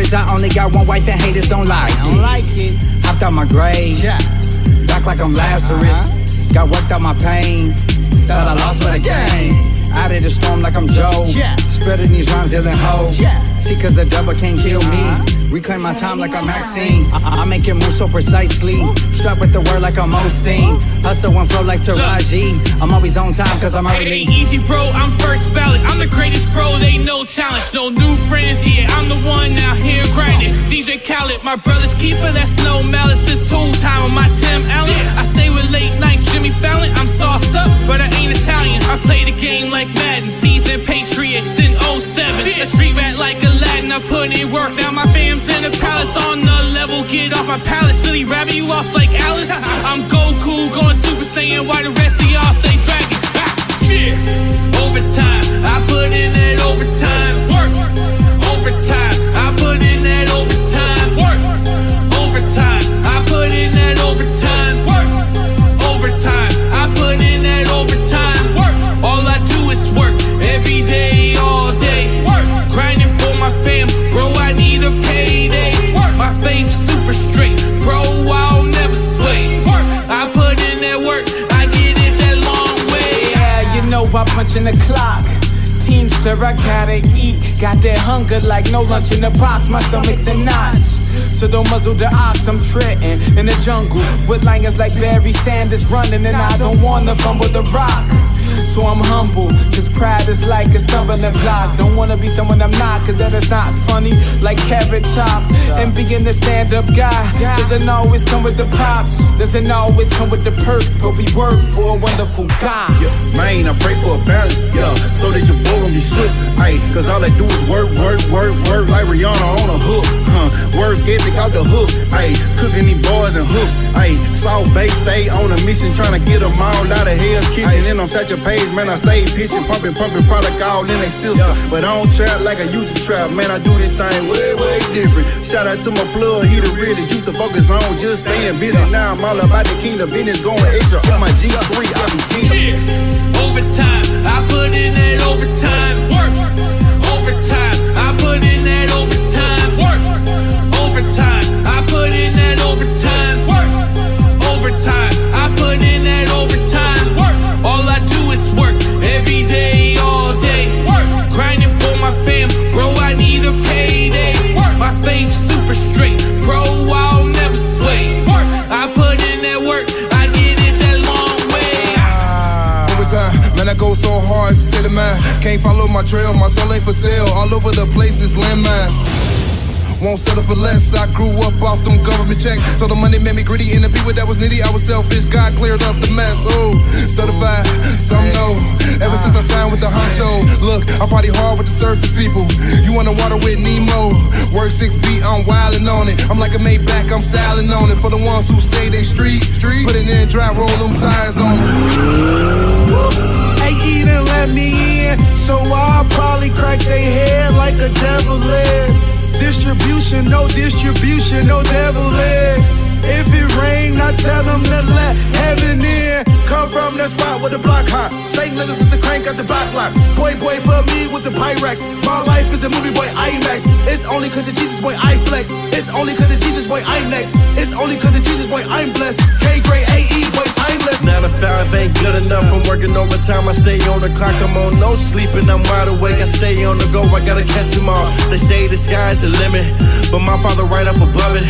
secrets, I only got one wife and haters don't like it. Hopped out my grave, back like I'm Lazarus. Got worked out my pain, thought I lost but I gained. Out of the storm like I'm Joe, spreading these rhymes, illin' hoes. See, cause the devil can't kill me. Reclaim my time like I'm Maxine. I make it move so precisely. Strap with the word like I'm Osteen. Hustle and flow like Taraji. I'm always on time cause I'm early. It ain't easy, bro, I'm first ballot. I'm the greatest, bro, they no challenge. No new friends, yeah, I'm the one out here grinding. DJ Khaled, my brother's keeper, that's no malice. It's tool time on my Tim Allen. I stay with late nights, Jimmy Fallon. I'm sauced up, but I ain't Italian. I play the game like Madden. Seasoned Patriots in 07. A street rat like Aladdin, I put in work. Now my fam's in the palace on the level. Get off my palace, silly rabbit, you lost like Alice. I'm Goku, going Super Saiyan, while the rest of y'all stay dragging. Overtime, I put in that overtime work. Overtime, I put in that overtime work. Overtime, I put in that overtime work. Overtime, I put in that overtime work. All I do is work, every day, all day. Work, grinding for my fam, bro, I need a payday. Work, my faith super straight, bro, I'll never sway. Work, I put in that work, I get it that long way. Yeah, you know I punch in the clock. Teamster, I gotta eat. Got that hunger like no lunch in the box. My stomach's in knots. So don't muzzle the ox, I'm treading in the jungle with lions like Barry Sanders running, and I don't wanna fumble the rock. So I'm humble, cause pride is like a stumbling block. Don't wanna be someone I'm not, cause that is not funny, like Carrot Top. And being the stand-up guy doesn't always come with the props, doesn't always come with the perks, but we work for a wonderful God. Man, I pray for a balance, so that your boy won't be shook. Ayy, cause all I do is work, like Rihanna on a hook. Work ethic out the hook, ayy, cooking these boys and hooks. Ayy, South Bay stay on a mission, trying to get them all out of Hell's Kitchen. And on such a page, man, I stay pitching, pumping product all in they system. But I don't trap like I used to trap, man, I do this thing way different. Shout out to my plug, he the realest, used to focus on just staying busy. Now I'm all about the kingdom, business going extra on my G3, I be getting overtime, I put in that overtime work. Overtime, I put in that overtime work. Overtime, I put in that overtime work. Overtime, I put in that overtime work. All I do is work, every day, all day. Work, grinding for my fam, bro, I need a payday. Work, my faith super straight, bro, I'll never sway. Work, I put in that work, I get it that long way. Man, I go so hard, state of mind. Can't follow my trail, my soul ain't for sale. All over the place is landmines. Won't settle for less. I grew up off them government checks, so the money made me gritty. And the people that was needy, I was selfish. God cleared up the mess. Oh, certified, some know. Ever since I signed with the honcho, look, I party hard with the surface people. You on the water with Nemo. Work 6 feet, I'm wildin' on it. I'm like a Maybach, I'm styling on it. For the ones who stay they street. Put it in dry, roll them tires on it. Hey, Eden, let me in, so I'll probably crack they head like a devil leg. Distribution, no devil leg. If it rain, I tell them to let heaven in. Come from that spot with the block hot. Stay niggas just to crank out the block lock. Boy for me with the Pyrex. My life is a movie, boy, IMAX. It's only cause of Jesus, boy, I flex. It's only cause of Jesus, boy, I'm next. It's only cause of Jesus, boy, I'm blessed. K-grade AE, boy, timeless. 9 to 5 ain't good enough. I'm working overtime, I stay on the clock. I'm on no sleeping, I'm wide awake. I stay on the go, I gotta catch them all. They say the sky's the limit, but my father right up above it.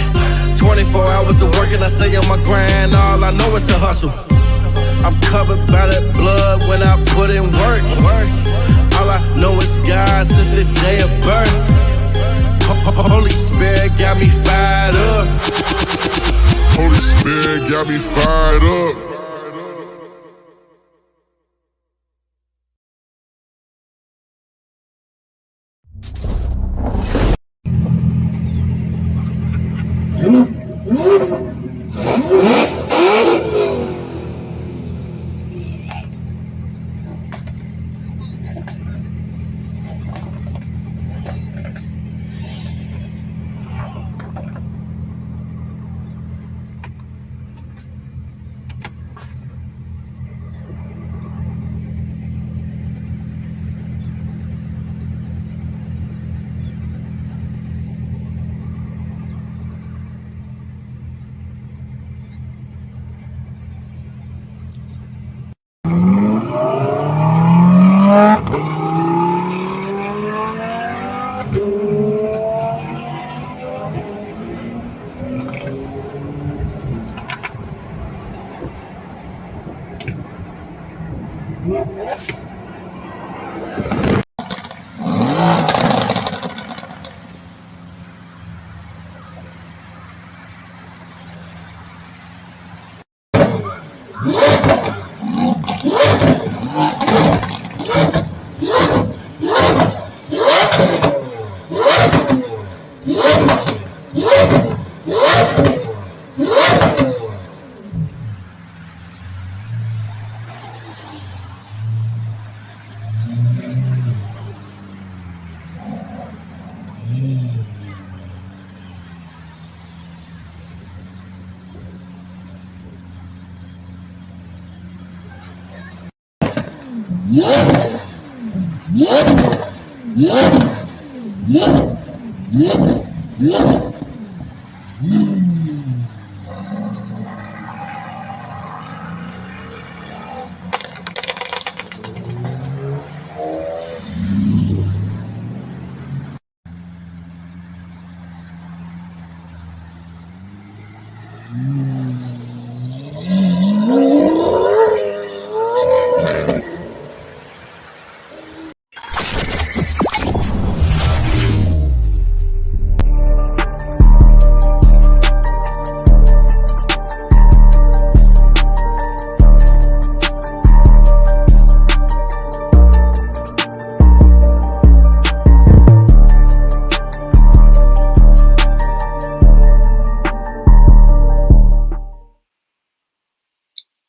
24 hours of working, I stay on my grind. All I know is the hustle. I'm covered by that blood when I put in work. All I know is God since the day of birth. Holy Spirit got me fired up. Holy Spirit got me fired up.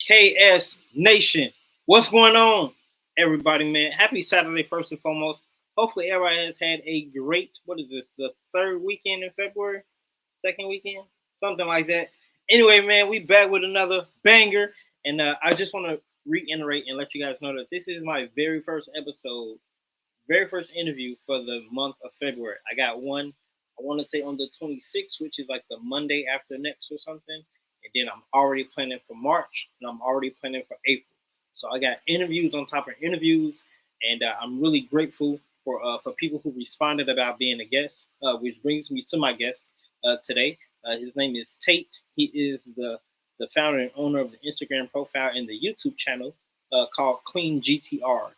KS Nation, what's going on, everybody, man? Happy Saturday, first and foremost. Hopefully, everybody has had a great, what is this, the third weekend in February? Second weekend? Something like that. Anyway, man, we back with another banger. And I just want to reiterate and let you guys know that this is my very first episode, very first interview for the month of February. I got one, I want to say on the 26th, which is like the Monday after next or something. And then I'm already planning for March, and I'm already planning for April. So I got interviews on top of interviews, and I'm really grateful for people who responded about being a guest, which brings me to my guest today. His name is Tate. He is the founder and owner of the Instagram profile and the YouTube channel called CleanGTR.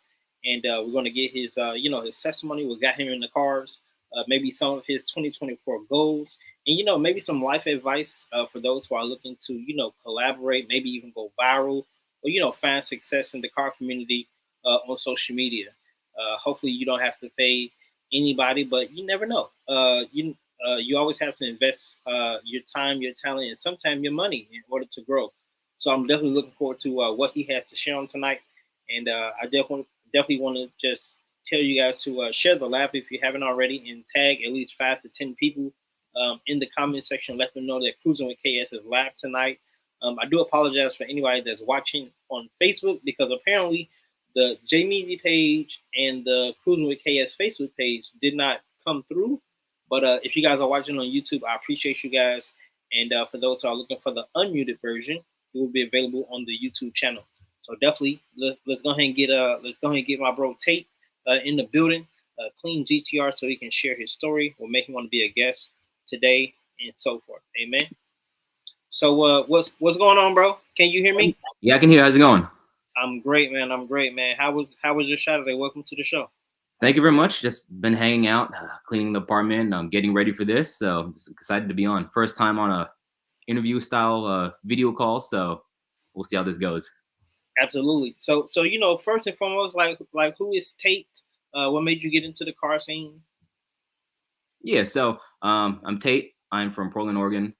And we're going to get his, his testimony. We got him in the cars. Maybe some of his 2024 goals, and maybe some life advice for those who are looking to collaborate, maybe even go viral, or find success in the car community on social media. Hopefully, you don't have to pay anybody, but you never know. You always have to invest your time, your talent, and sometimes your money in order to grow. So I'm definitely looking forward to what he has to share on tonight, and I definitely want to just tell you guys to share the live if you haven't already, and tag at least 5 to 10 people in the comment section. Let them know that Kruisin with KS is live tonight. I do apologize for anybody that's watching on Facebook, because apparently the J-Meezy page and the Kruisin with KS Facebook page did not come through. But if you guys are watching on YouTube, I appreciate you guys. And for those who are looking for the unmuted version, it will be available on the YouTube channel. So definitely let's go ahead and get my bro Tate in the building, CleanGTR, so he can share his story, or make him want to be a guest today, and so forth. Amen. So what's going on, bro? Can you hear me? Yeah, I can hear. How's it going? I'm great, man. How was your Saturday? Welcome to the show. Thank you very much. Just been hanging out, cleaning the apartment. I'm getting ready for this, so I'm just excited to be on. First time on a interview style video call, so we'll see how this goes. Absolutely. So first and foremost, like who is Tate? What made you get into the car scene? Yeah, so I'm Tate. I'm from Portland, Oregon.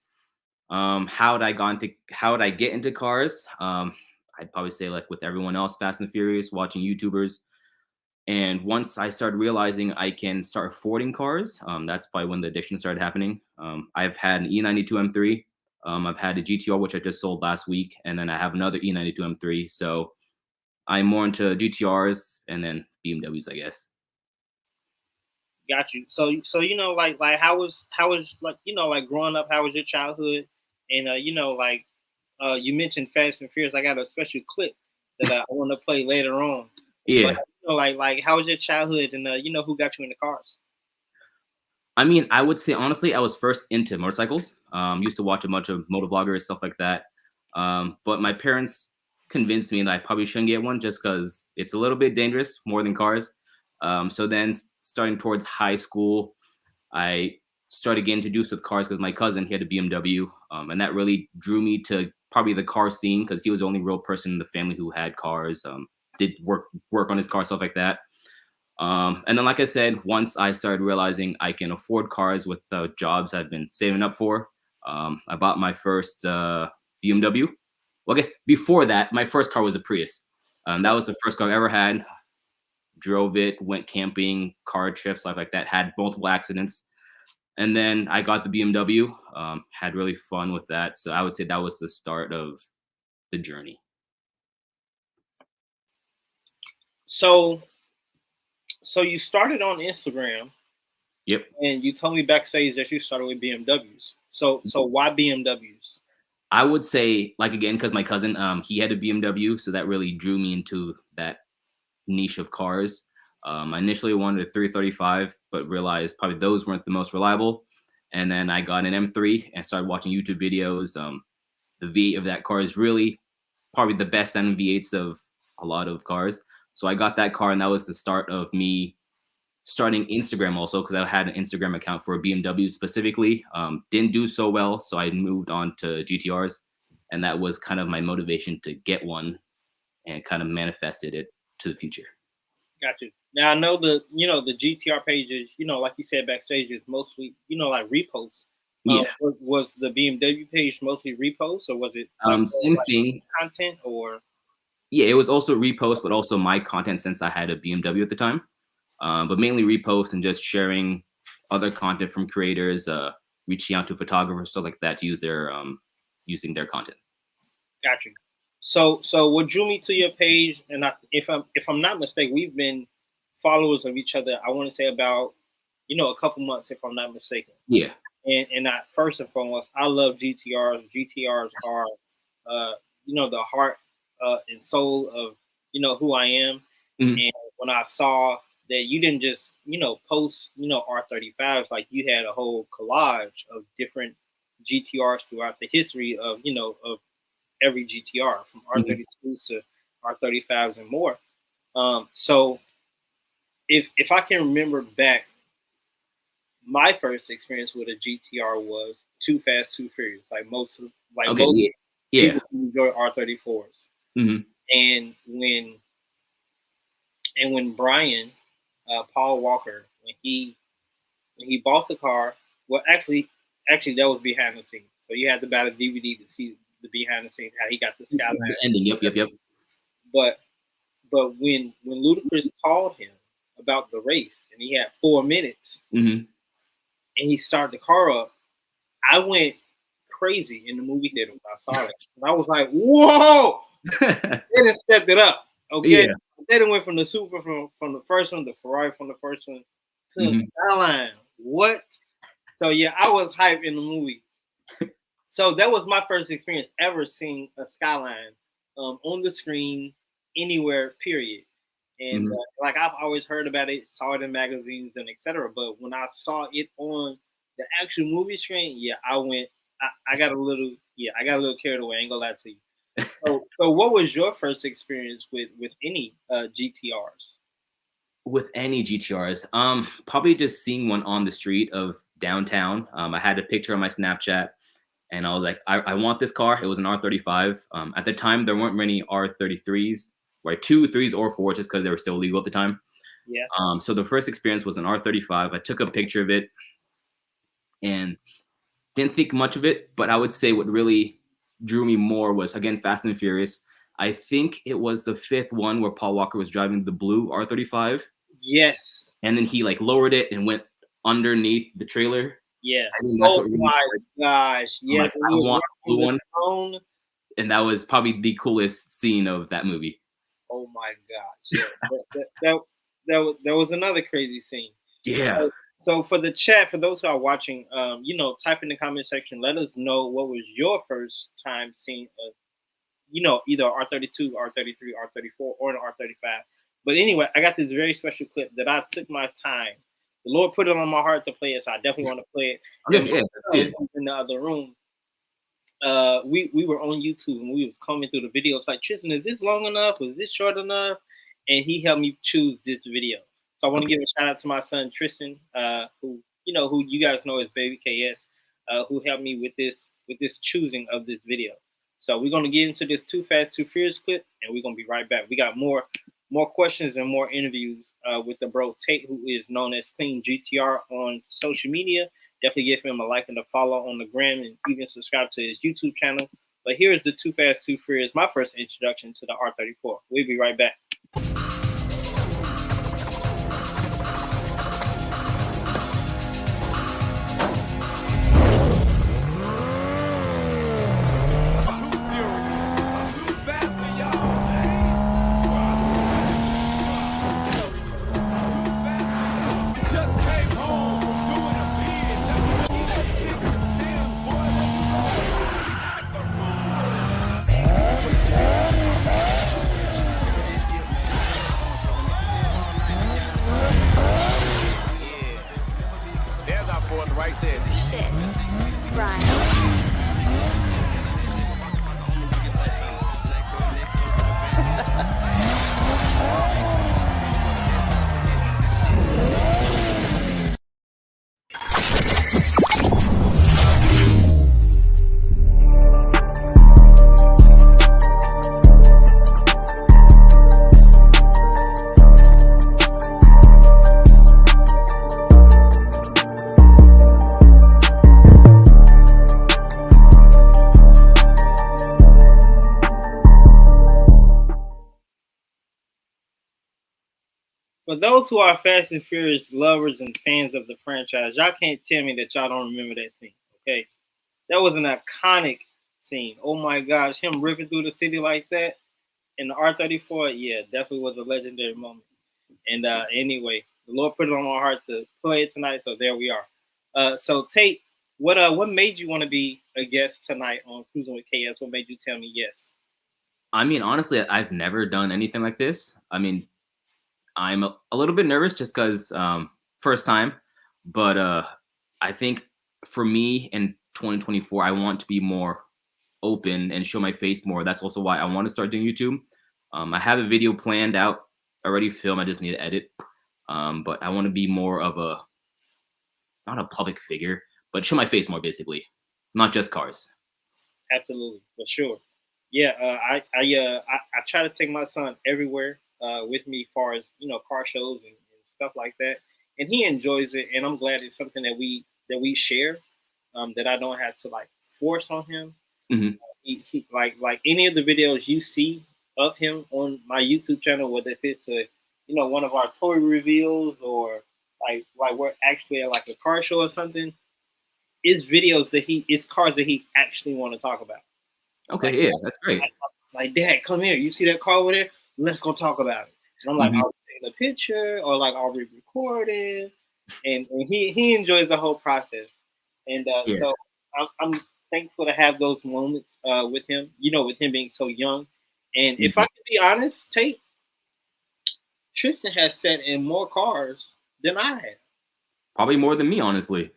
How did I get into cars? I'd probably say, like with everyone else, Fast and Furious, watching YouTubers. And once I started realizing I can start affording cars, that's probably when the addiction started happening. I've had an E92 M3. I've had a GTR, which I just sold last week, and then I have another E92 M3. So I'm more into GTRs and then BMWs, I guess. Got you. So like how was like growing up? How was your childhood? And you mentioned Fast and Furious. I got a special clip that I want to play later on. Yeah. But, like how was your childhood? And who got you into cars? I mean, I would say honestly, I was first into motorcycles. Used to watch a bunch of motovloggers, stuff like that. But my parents convinced me that I probably shouldn't get one just because it's a little bit dangerous, more than cars. So then starting towards high school, I started getting introduced with cars because my cousin, he had a BMW, and that really drew me to probably the car scene because he was the only real person in the family who had cars, did work on his car, stuff like that. And then, like I said, once I started realizing I can afford cars with jobs I've been saving up for, I bought my first BMW. Well, I guess before that, my first car was a Prius. That was the first car I ever had. Drove it, went camping, car trips, stuff like that, had multiple accidents. And then I got the BMW, had really fun with that. So I would say that was the start of the journey. So you started on Instagram. Yep. And you told me backstage that you started with BMWs. So why BMWs? I would say, like, again, because my cousin, he had a BMW, so that really drew me into that niche of cars. I initially wanted a 335, but realized probably those weren't the most reliable. And then I got an M3 and started watching YouTube videos. The V8 of that car is really probably the best out of V8s of a lot of cars. So I got that car, and that was the start of me starting Instagram also, because I had an Instagram account for a BMW specifically. Didn't do so well, so I moved on to GTRs, and that was kind of my motivation to get one and kind of manifested it to the future. Got you. Now I know the GTR pages, like you said backstage, is mostly like reposts. Yeah. Was the BMW page mostly reposts, or was it same thing content? Or yeah, it was also repost, but also my content since I had a BMW at the time. But mainly repost and just sharing other content from creators, reaching out to photographers, stuff like that, to use their using their content. Got you. So what drew me to your page, and if I'm not mistaken, we've been followers of each other, I want to say about a couple months, if I'm not mistaken. Yeah. And I, first and foremost, I love GTRs. GTRs are the heart and soul of who I am. Mm-hmm. And when I saw that you didn't just post R35s, like you had a whole collage of different GTRs throughout the history of of every GTR, from R32s to R35s and more. So if I can remember back, my first experience with a GTR was Too Fast, Too Furious. Most people enjoy R34s. Mm-hmm. And when Brian, Paul Walker, when he bought the car, well, actually that was behind the scenes. So you had to buy the DVD to see the behind the scenes, how he got the Skyline. The ending. Yep. But when Ludacris called him about the race, and he had 4 minutes, mm-hmm. and he started the car up, I went crazy in the movie theater when I saw it. And I was like, whoa! They done stepped it up. Okay. Yeah. They done went from the Super from the first one, the Ferrari from the first one, to the Skyline. What? So yeah, I was hyped in the movie. So that was my first experience ever seeing a Skyline on the screen anywhere, period. And I've always heard about it, saw it in magazines and etc. But when I saw it on the actual movie screen, yeah, I got a little carried away. I ain't gonna lie to you. So what was your first experience with any GTRs? With any GTRs, probably just seeing one on the street of downtown. I had a picture on my Snapchat, and I was like, I want this car. It was an R35. At the time, there weren't many R33s, right? 2, 3s, or 4s, just because they were still legal at the time. Yeah. So the first experience was an R35. I took a picture of it and didn't think much of it, but I would say what really drew me more was, again, Fast and Furious. I think it was the 5th one where Paul Walker was driving the blue R35. Yes. And then he lowered it and went underneath the trailer. Yeah. I think that's what my gosh. Yes. I want the blue one. And that was probably the coolest scene of that movie. Oh my gosh. Yeah. that was another crazy scene. Yeah. So for the chat, for those who are watching, type in the comment section. Let us know what was your first time seeing either R32, R33, R34, or an R35. But anyway, I got this very special clip that I took my time. The Lord put it on my heart to play it, so I definitely want to play it. Yeah, that's good. In the other room. we were on YouTube and we was combing through the videos like, Tristan, is this long enough? Was this short enough? And he helped me choose this video. So I want to give a shout out to my son Tristan, who you guys know as Baby KS, who helped me with this choosing of this video. So we're gonna get into this Too Fast Too Furious clip, and we're gonna be right back. We got more questions and more interviews with the bro Tate, who is known as CleanGTR on social media. Definitely give him a like and a follow on the gram, and even subscribe to his YouTube channel. But here's the Too Fast Too Furious, my first introduction to the R34. We'll be right back. For those who are Fast and Furious lovers and fans of the franchise, y'all can't tell me that y'all don't remember that scene, okay? That was an iconic scene. Oh my gosh, him ripping through the city like that in the R34, yeah, definitely was a legendary moment. And anyway, the Lord put it on my heart to play it tonight, so there we are. So Tate, what made you want to be a guest tonight on Cruising with KS? What made you tell me yes? I mean, honestly, I've never done anything like this. I mean, I'm a little bit nervous just because first time, but I think for me in 2024, I want to be more open and show my face more. That's also why I want to start doing YouTube. I have a video planned out, already filmed. I just need to edit. But I want to be more of not a public figure, but show my face more, basically, not just cars. Absolutely, for sure. Yeah, I try to take my son everywhere with me, as far as car shows and stuff like that, and he enjoys it. And I'm glad it's something that we share, that I don't have to like force on him. Mm-hmm. He like any of the videos you see of him on my YouTube channel, whether if it's one of our toy reveals or like we're actually at like a car show or something, it's videos that it's cars that he actually want to talk about. Okay, like, yeah, that's great. Like, Dad, come here. You see that car over there? Let's go talk about it. And I'm like, I'll take a picture, or like I'll record it, and he enjoys the whole process. And so I'm thankful to have those moments with him. With him being so young. And if I can be honest, Tate, Tristan has sat in more cars than I have. Probably more than me, honestly.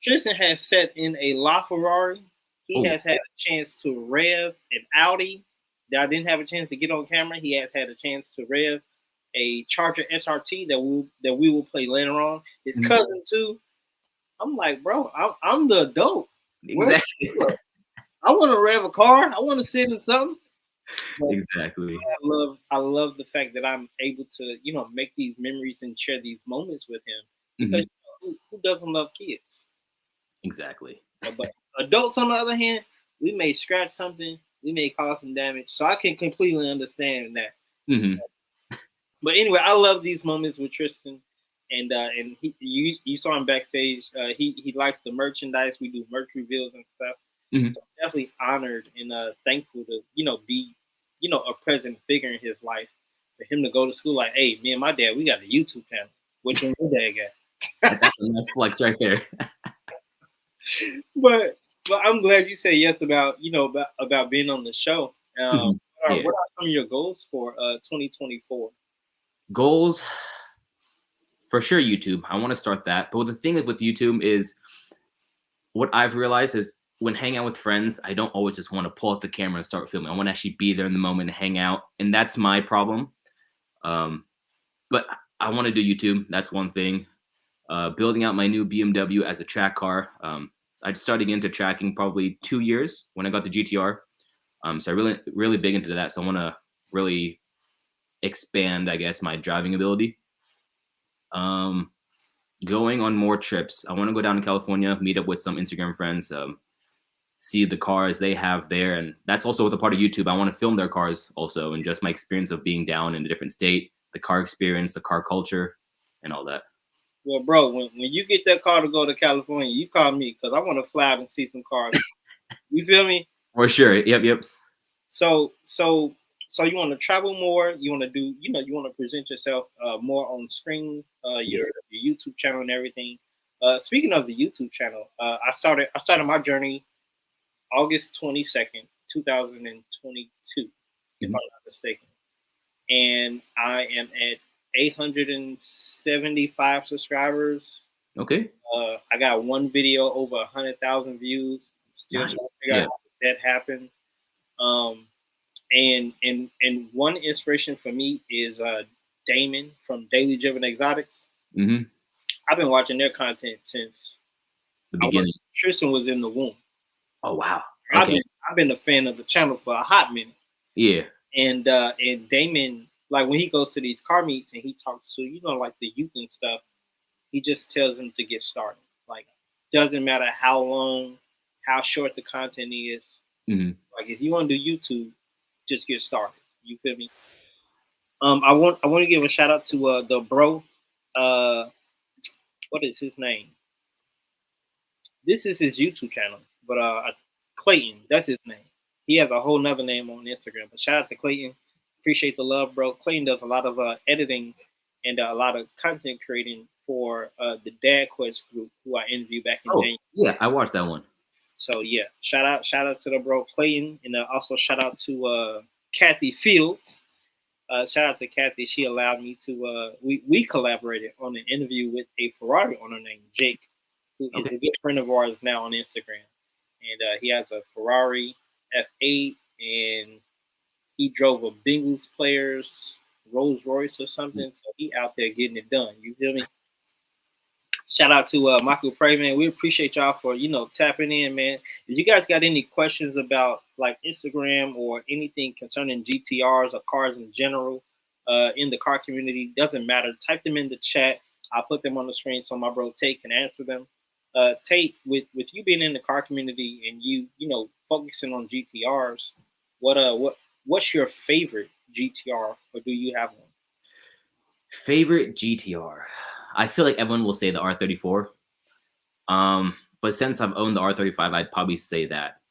Tristan has sat in a LaFerrari. He has had a chance to rev an Audi that I didn't have a chance to get on camera. He has had a chance to rev a Charger SRT that we will play later on. His cousin too. I'm like, bro, I'm the adult. Exactly. I want to rev a car. I want to sit in something. But exactly. I love the fact that I'm able to make these memories and share these moments with him. Because who doesn't love kids? Exactly. But adults, on the other hand, we may scratch something, we may cause some damage. So I can completely understand that. But anyway, I love these moments with Tristan, and you saw him backstage. He likes the merchandise. We do merch reveals and stuff. So I'm definitely honored and thankful to be a present figure in his life. For him to go to school like, hey, me and my dad, we got a YouTube channel. Which one your dad got? That's a nice flex right there. But I'm glad you said yes about about being on the show. What are some of your goals for 2024? Goals, for sure, YouTube. I want to start that. But the thing with YouTube is, what I've realized is when hanging out with friends, I don't always just want to pull out the camera and start filming. I want to actually be there in the moment and hang out, and that's my problem. But I want to do YouTube. That's one thing. Building out my new BMW as a track car. I started into tracking probably 2 years when I got the GTR. So I really big into that. So I want to really expand, I guess, my driving ability. Going on more trips. I want to go down to California, meet up with some Instagram friends, see the cars they have there. And that's also with a part of YouTube. I want to film their cars also, and just my experience of being down in a different state, the car experience, the car culture, and all that. Well, bro, when you get that car to go to California, you call me because I want to fly out and see some cars. You feel me? For sure. Yep. So you want to travel more. You want to do, you want to present yourself more on screen, your YouTube channel and everything. Speaking of the YouTube channel, I started my journey August 22nd, 2022, if I'm not mistaken. And I am at 875 subscribers. Okay. I got one video over 100,000 views. Still trying to figure out how that happened. And one inspiration for me is Damon from Daily Driven Exotics. Mm-hmm. I've been watching their content since the beginning. Tristan was in the womb. Oh wow! Okay. I've been a fan of the channel for a hot minute. Yeah. And Damon, like when he goes to these car meets and he talks to like the youth and stuff, he just tells them to get started. Like, doesn't matter how long, how short the content is. Mm-hmm. Like if you want to do YouTube, just get started. You feel me? I want to give a shout out to the bro. What is his name? This is his YouTube channel, but Clayton, that's his name. He has a whole nother name on Instagram. But shout out to Clayton. Appreciate the love, bro. Clayton does a lot of editing and a lot of content creating for the Dad Quest group, who I interviewed back in January. Yeah, I watched that one. So yeah, shout out to the bro Clayton, and also shout out to Kathy Fields. Shout out to Kathy. She allowed me to. We collaborated on an interview with a Ferrari owner named Jake, who is a good friend of ours now on Instagram, and he has a Ferrari F8, and he drove a Bengals player's Rolls Royce or something. So he out there getting it done. You feel me? Shout out to Michael Prey, man. We appreciate y'all for, tapping in, man. If you guys got any questions about like Instagram or anything concerning GTRs or cars in general in the car community, doesn't matter. Type them in the chat. I'll put them on the screen so my bro Tate can answer them. Tate, with you being in the car community and you focusing on GTRs, what's your favorite GTR, or do you have one? Favorite GTR? I feel like everyone will say the R34. But since I've owned the R35, I'd probably say that.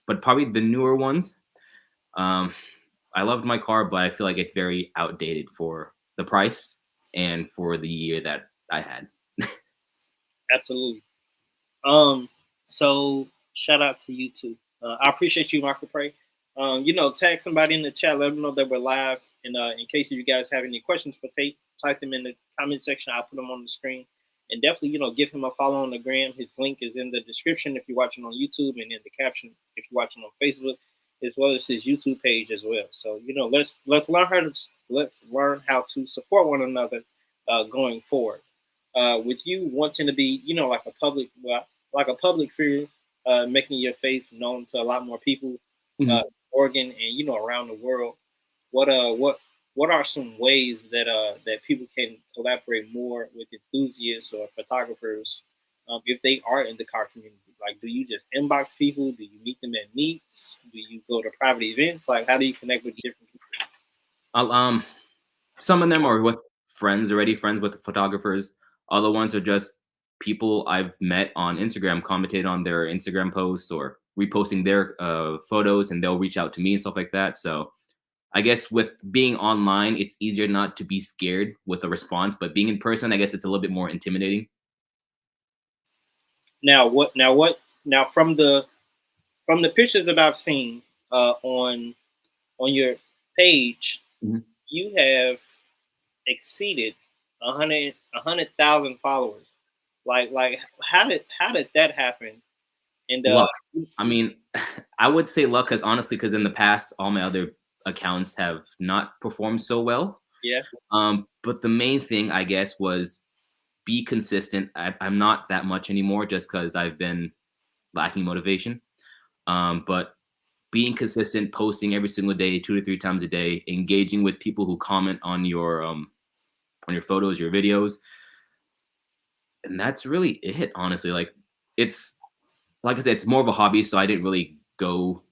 But probably the newer ones. I loved my car, but I feel like it's very outdated for the price and for the year that I had. Absolutely. So shout out to you too. I appreciate you, Michael Prey. Tag somebody in the chat, let them know that we're live. And in case you guys have any questions for Tate, type them in the comment section. I'll put them on the screen. And definitely, give him a follow on the gram. His link is in the description if you're watching on YouTube, and in the caption if you're watching on Facebook, as well as his YouTube page as well. So, let's learn how to support one another going forward. With you wanting to be, like a public figure, making your face known to a lot more people, Oregon and around the world. What are some ways that people can collaborate more with enthusiasts or photographers if they are in the car community? Like, do you just inbox people? Do you meet them at meets? Do you go to private events? Like, how do you connect with different people? Some of them are with friends with photographers. Other ones are just people I've met on Instagram, commented on their Instagram posts or reposting their photos, and they'll reach out to me and stuff like that. So I guess with being online, it's easier not to be scared with a response, but being in person, I guess it's a little bit more intimidating. Now from the pictures that I've seen on your page, you have exceeded 100,000 followers. Like how did that happen? And luck. I mean, I would say luck because honestly, because in the past, all my other accounts have not performed so well. yeah, But the main thing, I guess, was be consistent. I'm not that much anymore just because I've been lacking motivation. But being consistent, posting every single day, 2 to 3 times a day, engaging with people who comment on your photos, your videos, and that's really it. Honestly, like it's like I said, it's more of a hobby, so I didn't really go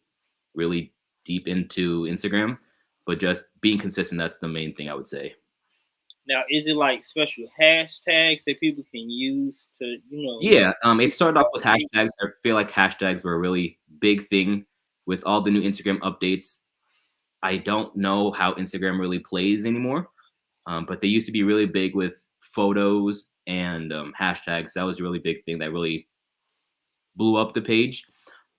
really deep into Instagram, but just being consistent, that's the main thing I would say. now is it like special hashtags that people can use to, Yeah, it started off with hashtags. I feel like hashtags were a really big thing with all the new Instagram updates. I don't know how Instagram really plays anymore, but they used to be really big with photos and hashtags. That was a really big thing that really blew up the page.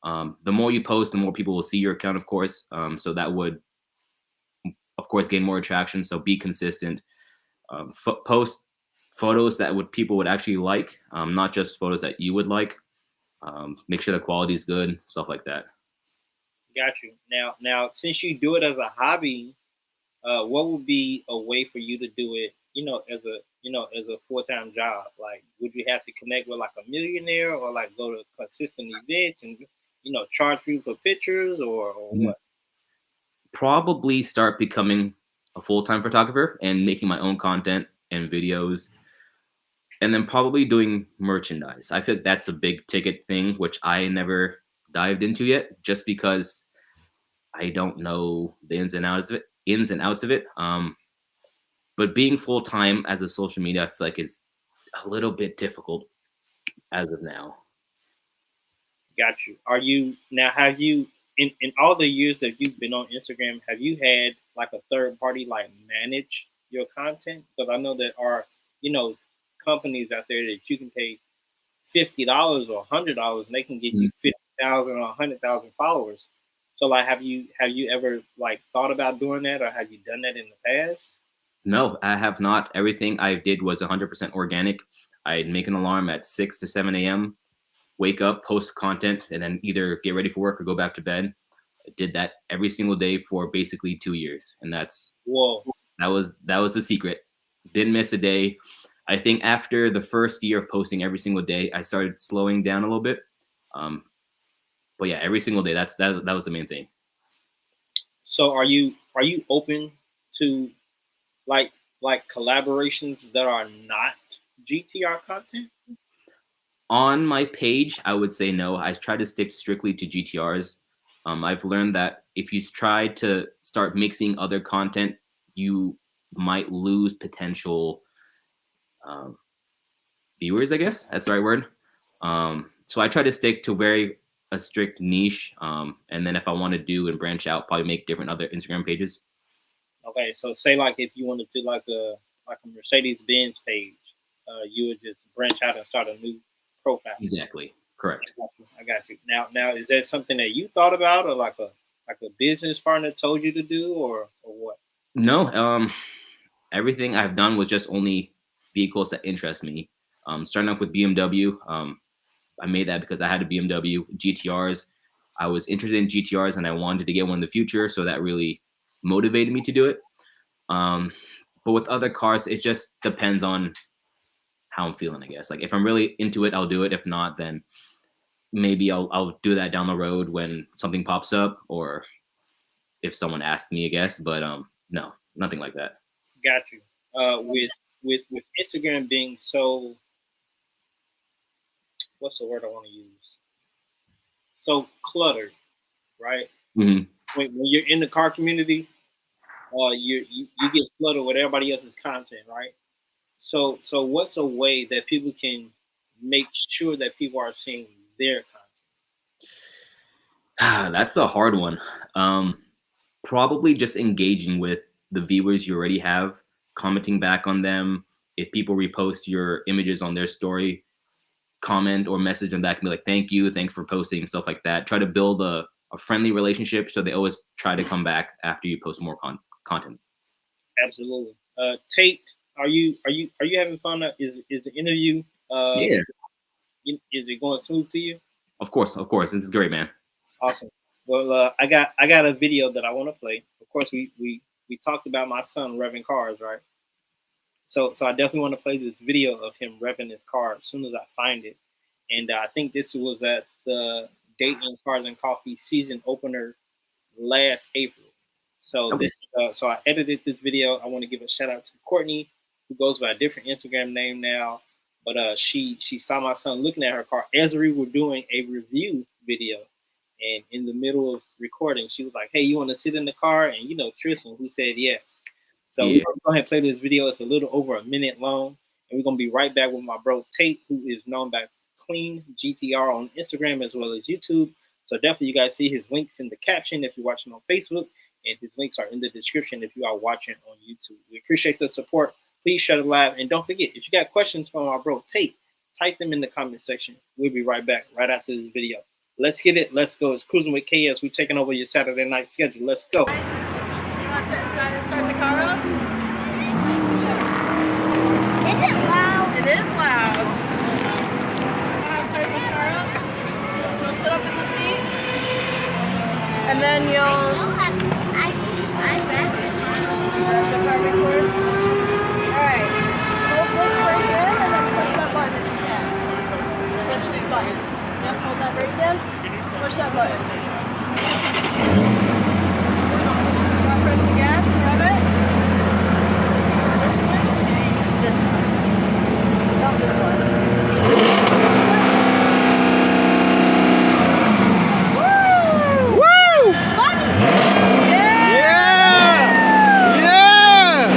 The more you post, the more people will see your account, of course. So that would, of course, gain more attraction. So be consistent. Post photos that people would actually like, not just photos that you would like. Make sure the quality is good, stuff like that. got you. Now, since you do it as a hobby, what would be a way for you to do it? As a full-time job. Like, would you have to connect with like a millionaire, or like go to consistent events and charge people for pictures, or Mhm. what? Probably start becoming a full-time photographer and making my own content and videos, and then probably doing merchandise. I feel like that's a big ticket thing, which I never dived into yet, just because I don't know the ins and outs of it. But being full time as a social media, I feel like is a little bit difficult as of now. Got you. Are you now? Have you in all the years that you've been on Instagram? Have you had like a third party like manage your content? Because I know there are you know companies out there that you can pay $50 or $100, and they can get Mm. you 50,000 or 100,000 followers. So like, have you ever like thought about doing that, or have you done that in the past? No, I have not. Everything I did was 100% organic. I'd make an alarm at 6 to 7 a.m., wake up, post content, and then either get ready for work or go back to bed. I did that every single day for basically 2 years, and Whoa, that was the secret. Didn't miss a day. I think after the first year of posting every single day, I started slowing down a little bit. Um, but yeah, every single day. That was the main thing. so are you open to like collaborations that are not GTR content? On my page, I would say no. I try to stick strictly to GTRs. I've learned that if you try to start mixing other content, you might lose potential um, viewers. I guess that's the right word. So I try to stick to a strict niche, and then if I want to do and branch out, probably make different other Instagram pages. Okay, so say like if you wanted to like a Mercedes Benz page, you would just branch out and start a new profile. Exactly. Correct. I got you. Now, is that something that you thought about, or like a business partner told you to do, or what? No, everything I've done was just only vehicles that interest me. Starting off with BMW, I made that because I had a BMW. GTRs, I was interested in GTRs and I wanted to get one in the future, so that really motivated me to do it. Um, but with other cars, it just depends on how I'm feeling, I guess. Like if I'm really into it, I'll do it. If not, then maybe I'll do that down the road when something pops up or if someone asks me, I guess. But no, nothing like that. Got you. With Instagram being so, what's the word I want to use? So cluttered, right? Hmm. When you're in the car community, you get flooded with everybody else's content, right? So what's a way that people can make sure that people are seeing their content? That's a hard one. Probably just engaging with the viewers you already have, commenting back on them. If people repost your images on their story, comment or message them back and be like, thank you, thanks for posting, and stuff like that. Try to build a friendly relationship so they always try to come back after you post more content. Absolutely. Tate, are you having fun? Is the interview Yeah. is it going smooth to you? Of course. This is great, man. Awesome. Well, I got a video that I want to play. Of course, we talked about my son revving cars, right? So I definitely want to play this video of him revving his car as soon as I find it. And I think this was at the Dayton Cars and Coffee season opener last April. So Okay. so I edited this video. I want to give a shout out to Courtney, who goes by a different Instagram name now. But she saw my son looking at her car as we were doing a review video. And in the middle of recording, she was like, "Hey, you want to sit in the car?" And Tristan, who said yes. So Yeah. we're going to go ahead and play this video. It's a little over a minute long. And we're going to be right back with my bro Tate, who is known by CleanGTR on Instagram as well as YouTube. So definitely you guys see his links in the caption if you're watching on Facebook. And his links are in the description if you are watching on YouTube. We appreciate the support. Please share the live. And don't forget, if you got questions from our bro Tate, type them in the comment section. We'll be right back right after this video. Let's get it. Let's go. It's Cruising with KS. We're taking over your Saturday night schedule. Let's go. You want to sit inside and start the car up? Is it loud? It is loud. You want to start this car up? You'll sit up in the seat. And then you'll... I read the car before. Alright. Hold this right here and then push that button if you can. Push the button. Yep, hold that right again. Push that button. Press the gas and rev it. This one. Not this one. Woo! Woo! Yeah! Yeah! Yeah!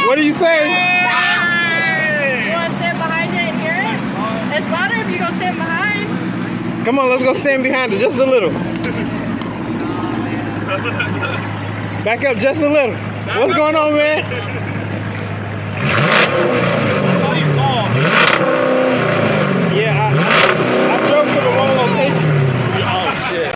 What do you say? You want to stand behind it and hear it? It's louder if you go stand behind. Come on, let's go stand behind it just a little. Back up just a little. What's going on, man? Yeah, I drove to the wrong location. Oh, shit.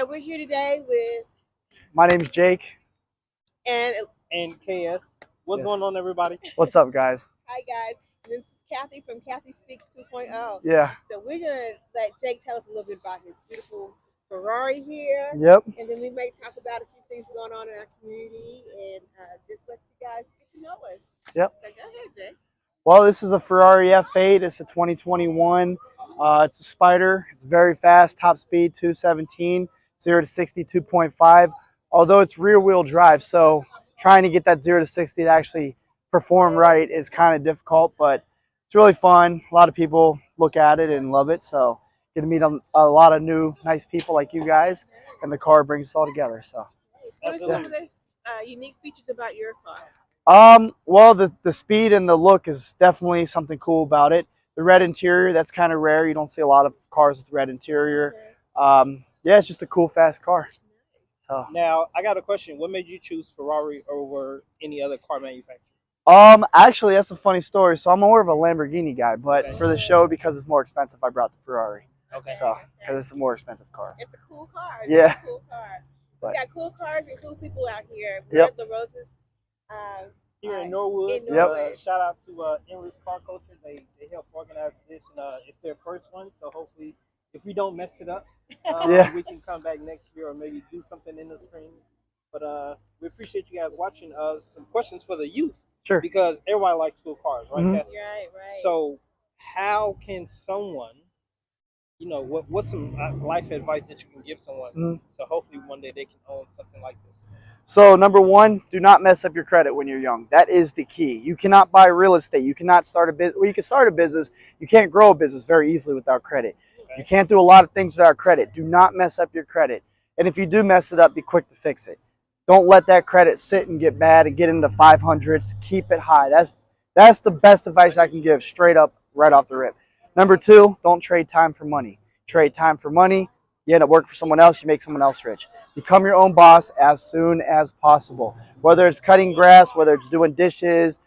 We're here today with My name's Jake. and KS. What's Yes. going on, everybody? What's up, guys? hi guys. This is Kathy from Kathy Speaks 2.0. Yeah. So we're gonna let Jake tell us a little bit about his beautiful Ferrari here. Yep. And then we may talk about a few things going on in our community and just let you guys get to know us. Yep. So go ahead, Jake. Well, this is a Ferrari F8. It's a 2021. It's a Spider. It's very fast. Top speed 217, 0 to 60 2.5. Although it's rear wheel drive, so trying to get that 0 to 60 to actually perform right is kind of difficult, but it's really fun. A lot of people look at it and love it, so get to meet a lot of new nice people like you guys, and the car brings us all together. So What are some of the unique features about your car? well, the speed and the look is definitely something cool about it. The red interior, that's kind of rare. You don't see a lot of cars with red interior. Yeah, it's just a cool, fast car. So. Now, I got a question. What made you choose Ferrari over any other car manufacturer? Actually, that's a funny story. So I'm more of a Lamborghini guy, but for the show, because it's more expensive, I brought the Ferrari. Okay. So, because it's a more expensive car. It's a cool car. Yeah. It's a cool car. We got cool cars and cool people out here. Yep. The Roses. Here in Norwood. Yep. Shout out to Endless Car Culture. They help organize this, and it's their first one. So hopefully, if we don't mess it up, we can come back next year or maybe do something in the spring. But we appreciate you guys watching. Some questions for the youth. Sure. Because everybody likes cool cars, right? Mhm. Kathy? Right. So how can someone, what's some life advice that you can give someone? So hopefully one day they can own something like this. So number one, do not mess up your credit when you're young. That is the key. You cannot buy real estate. You cannot start a business. Well, you can start a business. You can't grow a business very easily without credit. Okay. You can't do a lot of things without credit. Do not mess up your credit. And if you do mess it up, be quick to fix it. Don't let that credit sit and get bad and get into 500s. Keep it high. That's the best advice I can give, straight up, right off the rip. Number two, don't trade time for money. Trade time for money. You end up working for someone else, you make someone else rich. Become your own boss as soon as possible. Whether it's cutting grass, whether it's doing dishes,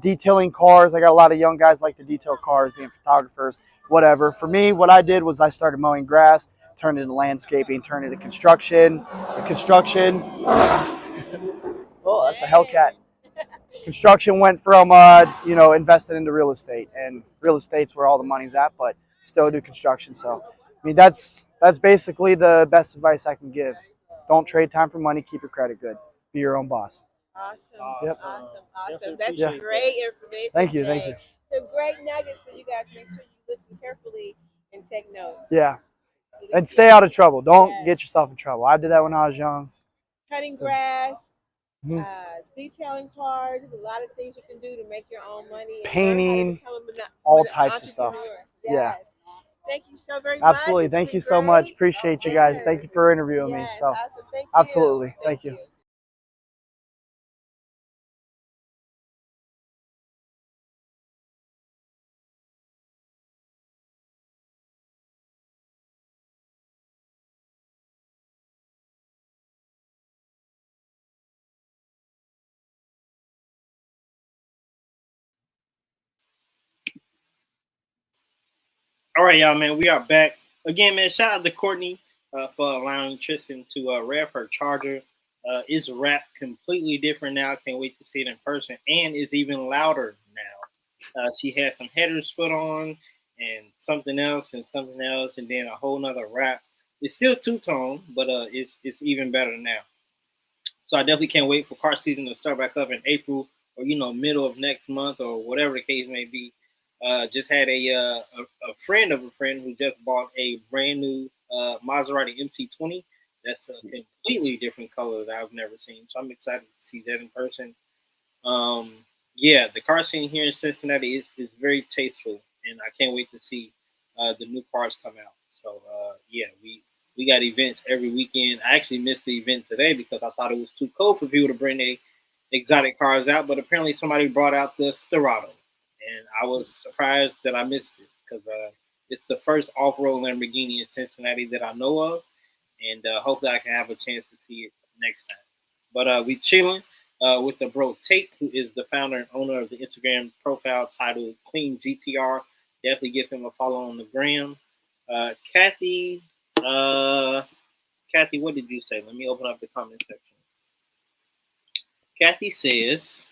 detailing cars. I got a lot of young guys like to detail cars, being photographers, whatever. For me, what I did was I started mowing grass, turned it into landscaping, turned it into construction. Construction, oh, that's a Hellcat. Construction went from, investing into real estate. And real estate's where all the money's at, but still do construction. So, I mean, that's basically the best advice I can give. Don't trade time for money. Keep your credit good. Be your own boss. Awesome. Yep. Awesome. That's great information. Thank you. Some great nuggets for you guys. Make sure you listen carefully and take notes. Yeah. And stay out of trouble. Don't get yourself in trouble. I did that when I was young. Cutting grass, detailing cars. There's a lot of things you can do to make your own money. And painting, all types of stuff. Yes. Yeah. Thank you so very much. Absolutely. Thank you so much. Appreciate you guys. Thank you for interviewing me. So, awesome. Thank you. absolutely. Thank you. All right, y'all, man. We are back again, man. Shout out to Courtney for allowing Tristan to rev her Charger. It's wrapped completely different now. Can't wait to see it in person, and it's even louder now. She had some headers put on, and something else, and then a whole nother wrap. It's still two-tone, but it's even better now. So I definitely can't wait for car season to start back up in April, or middle of next month, or whatever the case may be. Just had a friend of a friend who just bought a brand new Maserati MC20. That's a completely different color that I've never seen. So I'm excited to see that in person. Yeah, the car scene here in Cincinnati is very tasteful, and I can't wait to see the new cars come out. So yeah, we got events every weekend. I actually missed the event today because I thought it was too cold for people to bring their exotic cars out, but apparently somebody brought out the Sterado. And I was surprised that I missed it because it's the first off-road Lamborghini in Cincinnati that I know of, and hopefully I can have a chance to see it next time. But we chilling with the bro Tate, who is the founder and owner of the Instagram profile titled CleanGTR. Definitely give him a follow on the gram. Kathy, what did you say? Let me open up the comment section. Kathy says,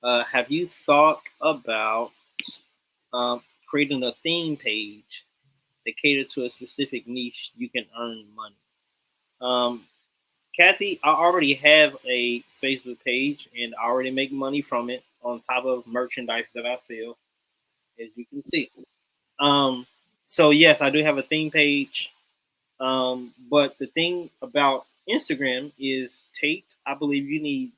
have you thought about creating a theme page that caters to a specific niche you can earn money? Kathy, I already have a Facebook page and I already make money from it on top of merchandise that I sell, as you can see. So yes, I do have a theme page. But the thing about Instagram is, Tate, I believe you need,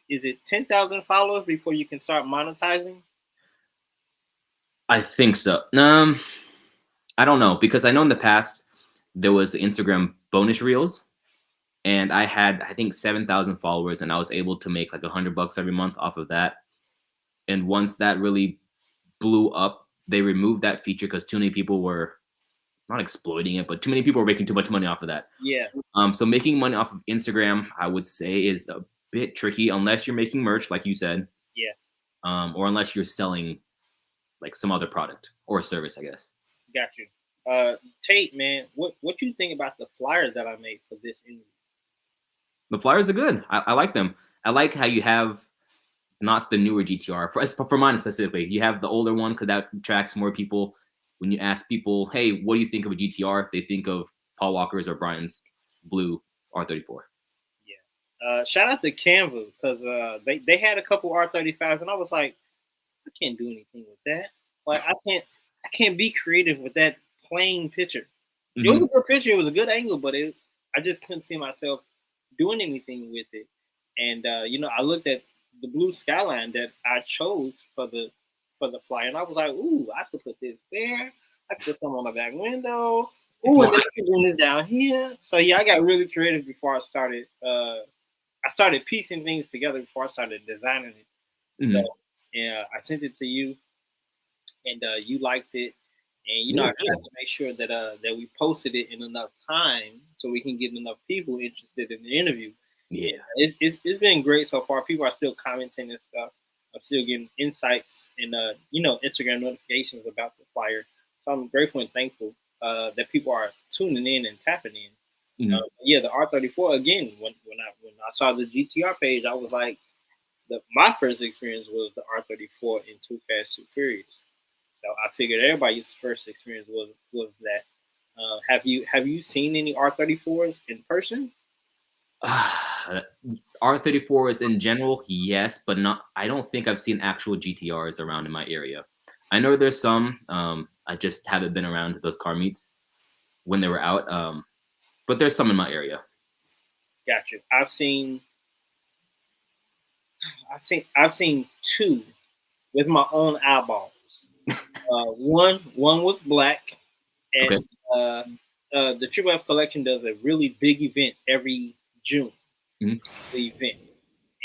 is it 10,000 followers before you can start monetizing? I think so. I don't know, because I know in the past there was the Instagram bonus reels, and I had, I think, 7,000 followers, and I was able to make like $100 every month off of that. And once that really blew up, they removed that feature because too many people were not exploiting it, but too many people were making too much money off of that. Yeah. So making money off of Instagram, I would say, is a bit tricky unless you're making merch, like you said. Yeah. Or unless you're selling like some other product or service, I guess. Got you. Tate, man, what you think about the flyers that I made for this interview? The flyers are good. I like them. I like how you have not the newer GTR. For mine specifically, you have the older one because that attracts more people. When you ask people, hey, what do you think of a GTR? They think of Paul Walker's or Brian's blue R34. Yeah. Shout out to Canva because they had a couple R35s and I was like, I can't do anything with that. Like I can't be creative with that plain picture. It was a good picture. It was a good angle, but I just couldn't see myself doing anything with it. And I looked at the blue skyline that I chose for the flyer, and I was like, ooh, I could put this there. I could put some on the back window. Ooh, and then I could bring this down here. So yeah, I got really creative before I started. I started piecing things together before I started designing it. So yeah, I sent it to you, and you liked it. And I tried to make sure that that we posted it in enough time so we can get enough people interested in the interview. Yeah, it's been great so far. People are still commenting and stuff. I'm still getting insights and Instagram notifications about the flyer. So I'm grateful and thankful that people are tuning in and tapping in. Yeah, the R34 again. When I saw the GTR page, I was like, my first experience was the R34 in Too Fast, Too Furious. So I figured everybody's first experience was that. Have you seen any R34s in person? R34s in general, yes, but not. I don't think I've seen actual GTRs around in my area. I know there's some. I just haven't been around those car meets when they were out. But there's some in my area. Gotcha. I've seen two with my own eyeballs. One was black, and the Triple F Collection does a really big event every June. The event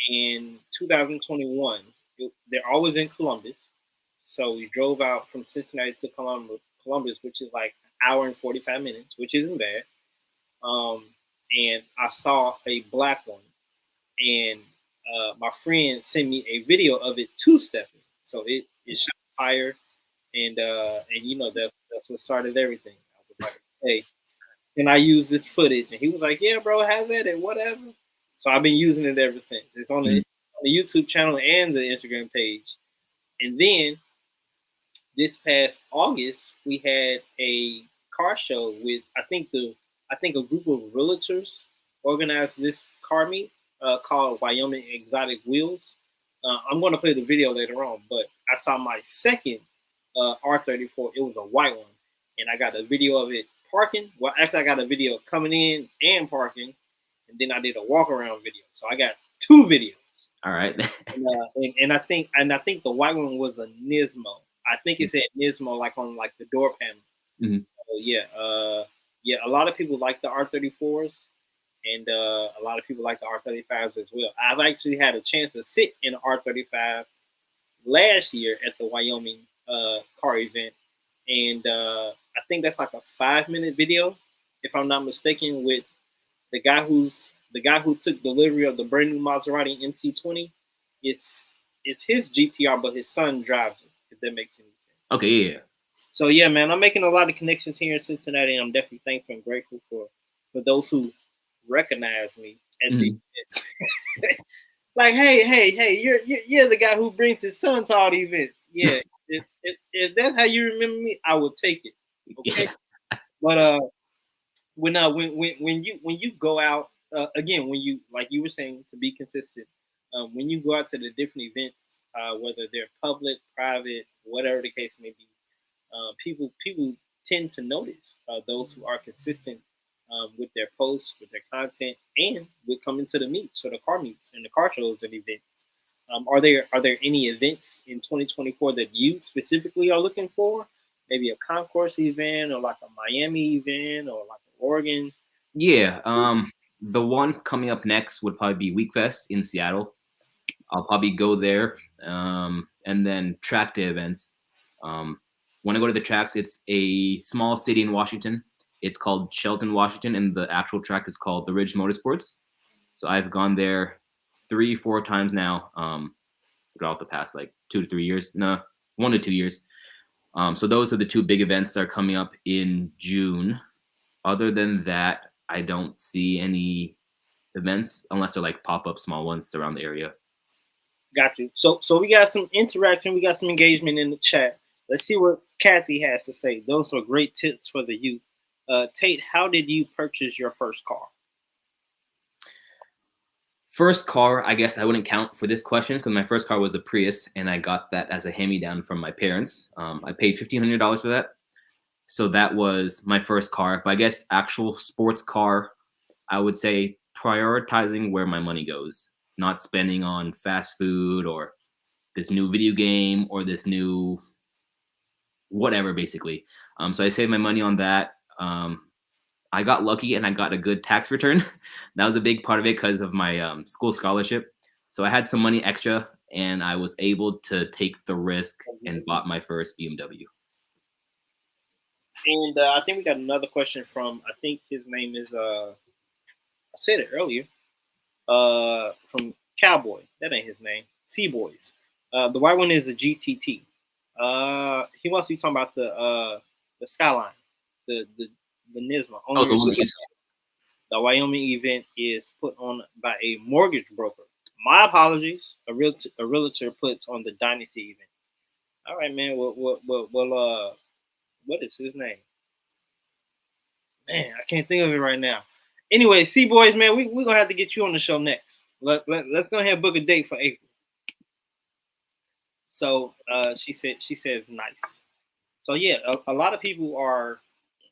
in 2021, they're always in Columbus. So we drove out from Cincinnati to Columbus, which is like an hour and 45 minutes, which isn't bad. And I saw a black one, and my friend sent me a video of it two-stepping. So it shot fire, and that's what started everything. I was like, hey, can I use this footage? And he was like, yeah, bro, have at it, whatever. So I've been using it ever since. It's on the YouTube channel and the Instagram page. And then this past August, we had a car show with I think a group of realtors organized this car meet called Wyoming Exotic Wheels. I'm going to play the video later on, but I saw my second R34. It was a white one, and I got a video of it parking. Well, actually, I got a video coming in and parking, and then I did a walk around video. So I got two videos. All right. and I think the white one was a Nismo. I think it said Nismo like on like the door panel. So yeah, a lot of people like the R34s, and a lot of people like the R35s as well. I've actually had a chance to sit in an R35 last year at the Wyoming car event, and I think that's like a 5-minute video, if I'm not mistaken, with the guy who took delivery of the brand new Maserati MC20. It's his GTR, but his son drives it, if that makes any sense. Okay, yeah. So yeah, man, I'm making a lot of connections here in Cincinnati, and I'm definitely thankful and grateful for those who recognize me at the event. Like, hey, you're the guy who brings his son to all the events. Yeah, if that's how you remember me, I will take it. Okay, yeah. But when you go out again, when you, like you were saying, to be consistent, when you go out to the different events, whether they're public, private, whatever the case may be, people tend to notice those who are consistent with their posts, with their content, and with coming to the meets or the car meets and the car shows and events. Are there any events in 2024 that you specifically are looking for? Maybe a concourse event or like a Miami event or like an Oregon? Yeah. The one coming up next would probably be Week Fest in Seattle. I'll probably go there. And then track day events. When I go to the tracks, it's a small city in Washington. It's called Shelton, Washington, and the actual track is called the Ridge Motorsports. So I've gone there 3-4 times now throughout the past like 2 to 3 years. No, 1 to 2 years. So those are the 2 big events that are coming up in June. Other than that, I don't see any events unless they're like pop-up small ones around the area. Got you. So we got some interaction. We got some engagement in the chat. Let's see what Kathy has to say. Those are great tips for the youth. Tate, how did you purchase your first car? First car, I guess I wouldn't count for this question because my first car was a Prius, and I got that as a hand-me-down from my parents. I paid $1,500 for that. So that was my first car. But I guess actual sports car, I would say prioritizing where my money goes, not spending on fast food or this new video game or this new whatever, basically. So I saved my money on that. I got lucky and I got a good tax return. That was a big part of it because of my school scholarship. So I had some money extra and I was able to take the risk and bought my first BMW. And I think we got another question from, I think his name is, I said it earlier, from Cowboy. That ain't his name. Seaboys. The white one is a GTT. He wants to be talking about the Skyline, the NISMA. The Wyoming event is put on by a mortgage broker. My apologies. A realtor puts on the Dynasty event. All right, man. Well, what is his name? Man, I can't think of it right now. Anyway, Boys, man, we're gonna have to get you on the show next. Let's go ahead and book a date for April. So she says nice. So yeah, a lot of people are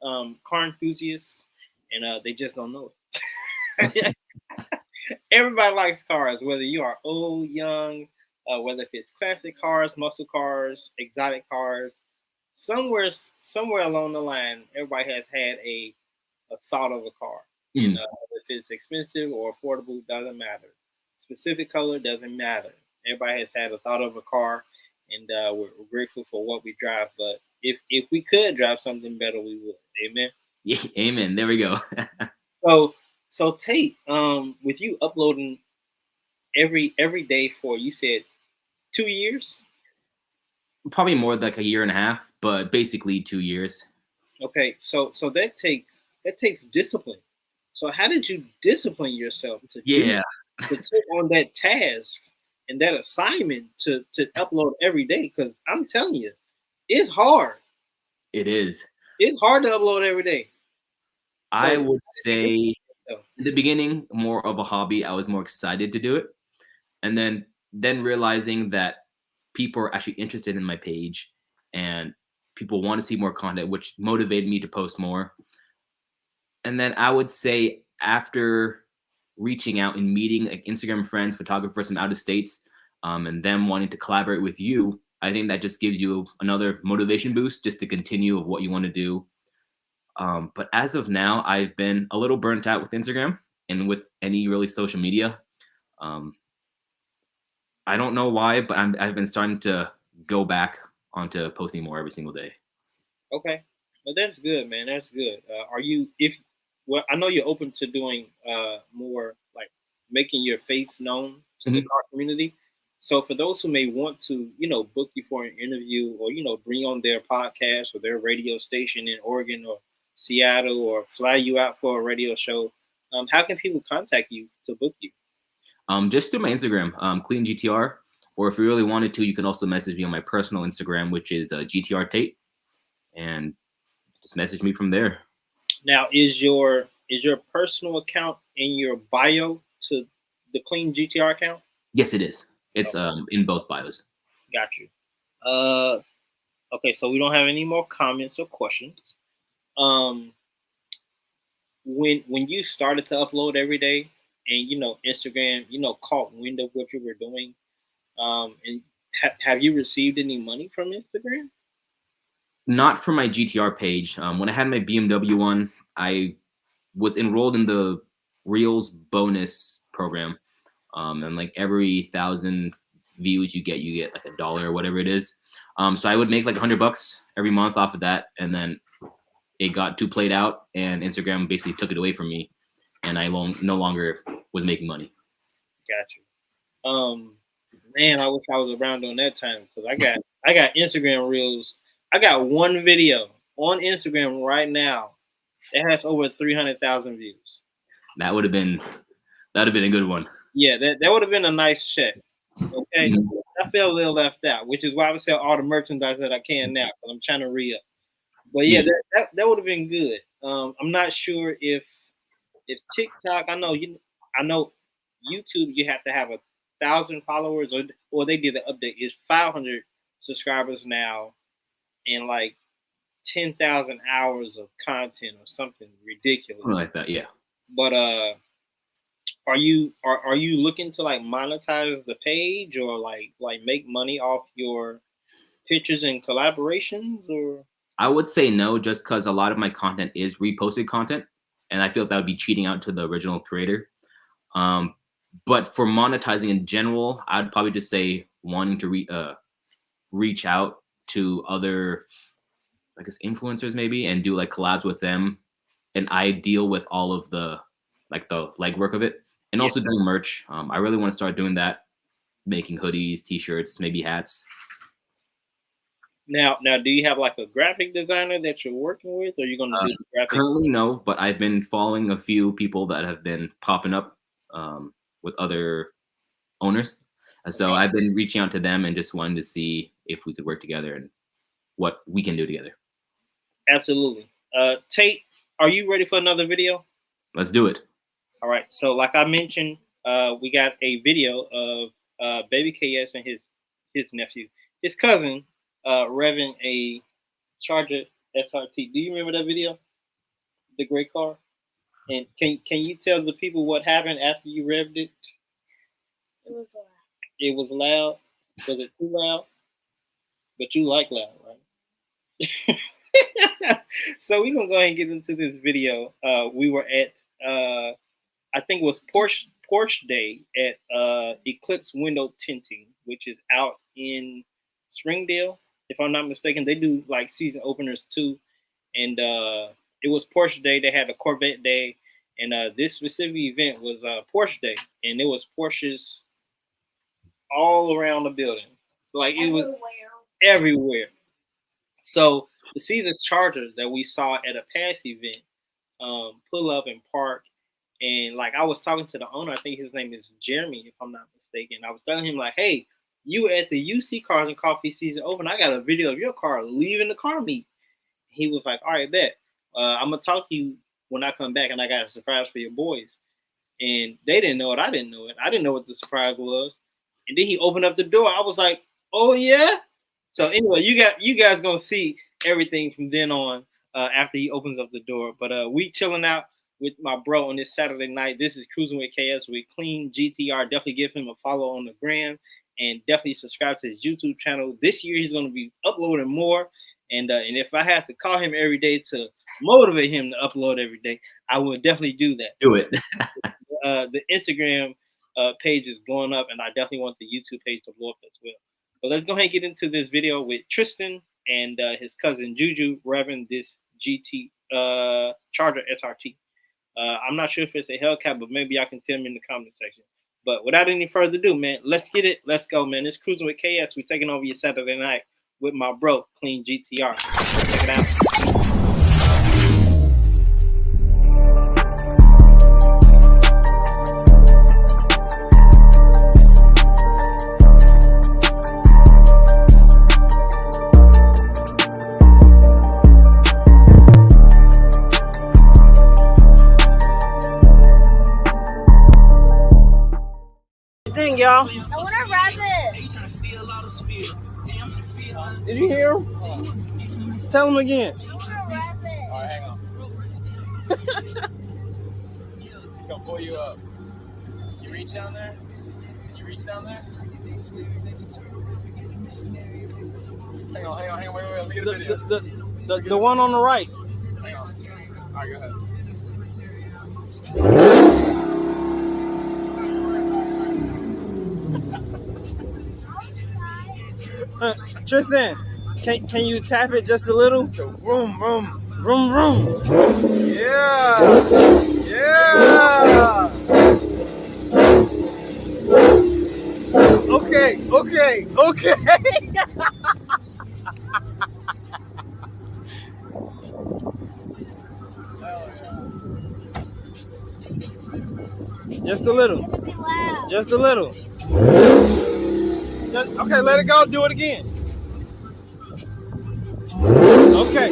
car enthusiasts, and they just don't know it. Everybody likes cars, whether you are old, young, whether if it's classic cars, muscle cars, exotic cars. Somewhere along the line, everybody has had a thought of a car. If it's expensive or affordable, doesn't matter. Specific color doesn't matter. Everybody has had a thought of a car, and we're grateful for what we drive. But if we could drive something better, we would. Amen. Yeah, amen. There we go. So Tate, with you uploading every day for, you said 2 years? Probably more like 1.5 years, but basically 2 years. Okay, so that takes discipline. So how did you discipline yourself to take on that task and that assignment to upload every day? Because I'm telling you, it's hard. It is. It's hard to upload every day. I would say in the beginning, more of a hobby. I was more excited to do it. And then realizing that people are actually interested in my page and people want to see more content, which motivated me to post more. And then I would say after reaching out and meeting like Instagram friends, photographers from out of states, and them wanting to collaborate with you, I think that just gives you another motivation boost just to continue of what you want to do. But as of now, I've been a little burnt out with Instagram and with any really social media. I don't know why, but I've been starting to go back onto posting more every single day. Okay. Well, that's good, man. That's good. I know you're open to doing more, like making your face known to the car community. So for those who may want to, book you for an interview or, bring on their podcast or their radio station in Oregon or Seattle or fly you out for a radio show, how can people contact you to book you? Just through my Instagram, CleanGTR, or if you really wanted to, you can also message me on my personal Instagram, which is GTR Tate, and just message me from there. Now, is your personal account in your bio to the CleanGTR account? Yes, it is. It's in both bios. Got you. Okay, so we don't have any more comments or questions. When you started to upload every day, and Instagram, caught wind of what you were doing, and have you received any money from Instagram? Not for my GTR page. When I had my BMW one, I was enrolled in the Reels bonus program, and like every 1,000 views you get like $1 or whatever it is. So I would make like $100 every month off of that, and then it got too played out, and Instagram basically took it away from me, and I no longer was making money. Got you. Man, I wish I was around during that time, because I got Instagram Reels. I got one video on Instagram right now that has over 300,000 views. That would have been a good one. Yeah, that would have been a nice check. Okay, I feel a little left out, which is why I sell all the merchandise that I can now, because I'm trying to re-up. But yeah, that would have been good. I'm not sure if TikTok. I know YouTube. You have to have 1,000 followers, or they did the update. It's 500 subscribers now, and like 10,000 hours of content or something ridiculous. Something like that, yeah. But are you looking to like monetize the page, or like make money off your pictures and collaborations? Or I would say no, just because a lot of my content is reposted content, and I feel that would be cheating out to the original creator. But for monetizing in general, I'd probably just say wanting to reach out to other, I guess, influencers maybe, and do like collabs with them, and I deal with all of the legwork of it, and also doing merch. I really want to start doing that, making hoodies, t-shirts, maybe hats. Now, do you have like a graphic designer that you're working with, or are you going to do the graphic? Currently, no, but I've been following a few people that have been popping up with other owners. So I've been reaching out to them and just wanting to see if we could work together and what we can do together. Absolutely. Tate, are you ready for another video? Let's do it. All right. So like I mentioned, we got a video of Baby KS and his nephew, his cousin, revving a Charger SRT. Do you remember that video? The great car? And can you tell the people what happened after you revved it? It was loud. It was loud. Was it too loud? But you like loud, right? So we're gonna go ahead and get into this video. We were at I think it was Porsche Day at Eclipse Window Tinting, which is out in Springdale, if I'm not mistaken. They do like season openers too, and it was Porsche Day. They had a Corvette Day, and this specific event was Porsche Day, and it was Porsches all around the building. Like it was everywhere. So to see the Charger that we saw at a past event pull up and park, and like I was talking to the owner, I think his name is Jeremy, if I'm not mistaken. I was telling him like, hey, you at the UC Cars and Coffee season open, I got a video of your car leaving the car meet. He was like, all right, bet. I'm going to talk to you when I come back, and I got a surprise for your boys. And they didn't know it. I didn't know it. I didn't know what the surprise was. And then he opened up the door. I was like, oh, yeah? So anyway, you guys going to see everything from then on after he opens up the door. But we chilling out with my bro on this Saturday night. This is Cruising with KS with CleanGTR. Definitely give him a follow on the gram, and definitely subscribe to his YouTube channel. This year he's going to be uploading more. And if I have to call him every day to motivate him to upload every day, I will definitely do that. Do it. The Instagram page is blowing up, and I definitely want the YouTube page to blow up as well. But let's go ahead and get into this video with Tristan and his cousin Juju revving this Charger SRT. I'm not sure if it's a Hellcat, but maybe y'all can tell me in the comment section. But without any further ado, man, let's get it. Let's go, man. It's Cruising with KS. We're taking over your Saturday night with my bro, CleanGTR. Check it out. Thing, y'all. I want to rev it. Did you hear him? Tell him again. I want to rev it. He's gonna pull you up. You reach down there? You reach down there? Hang on, wait. Let me get a video. The one on the right. Hang on. All right, go ahead. Tristan, can you tap it just a little? Vroom, vroom. Vroom, vroom. Yeah. Yeah. Okay. Just a little. Just a little. Okay, let it go. Do it again. Okay.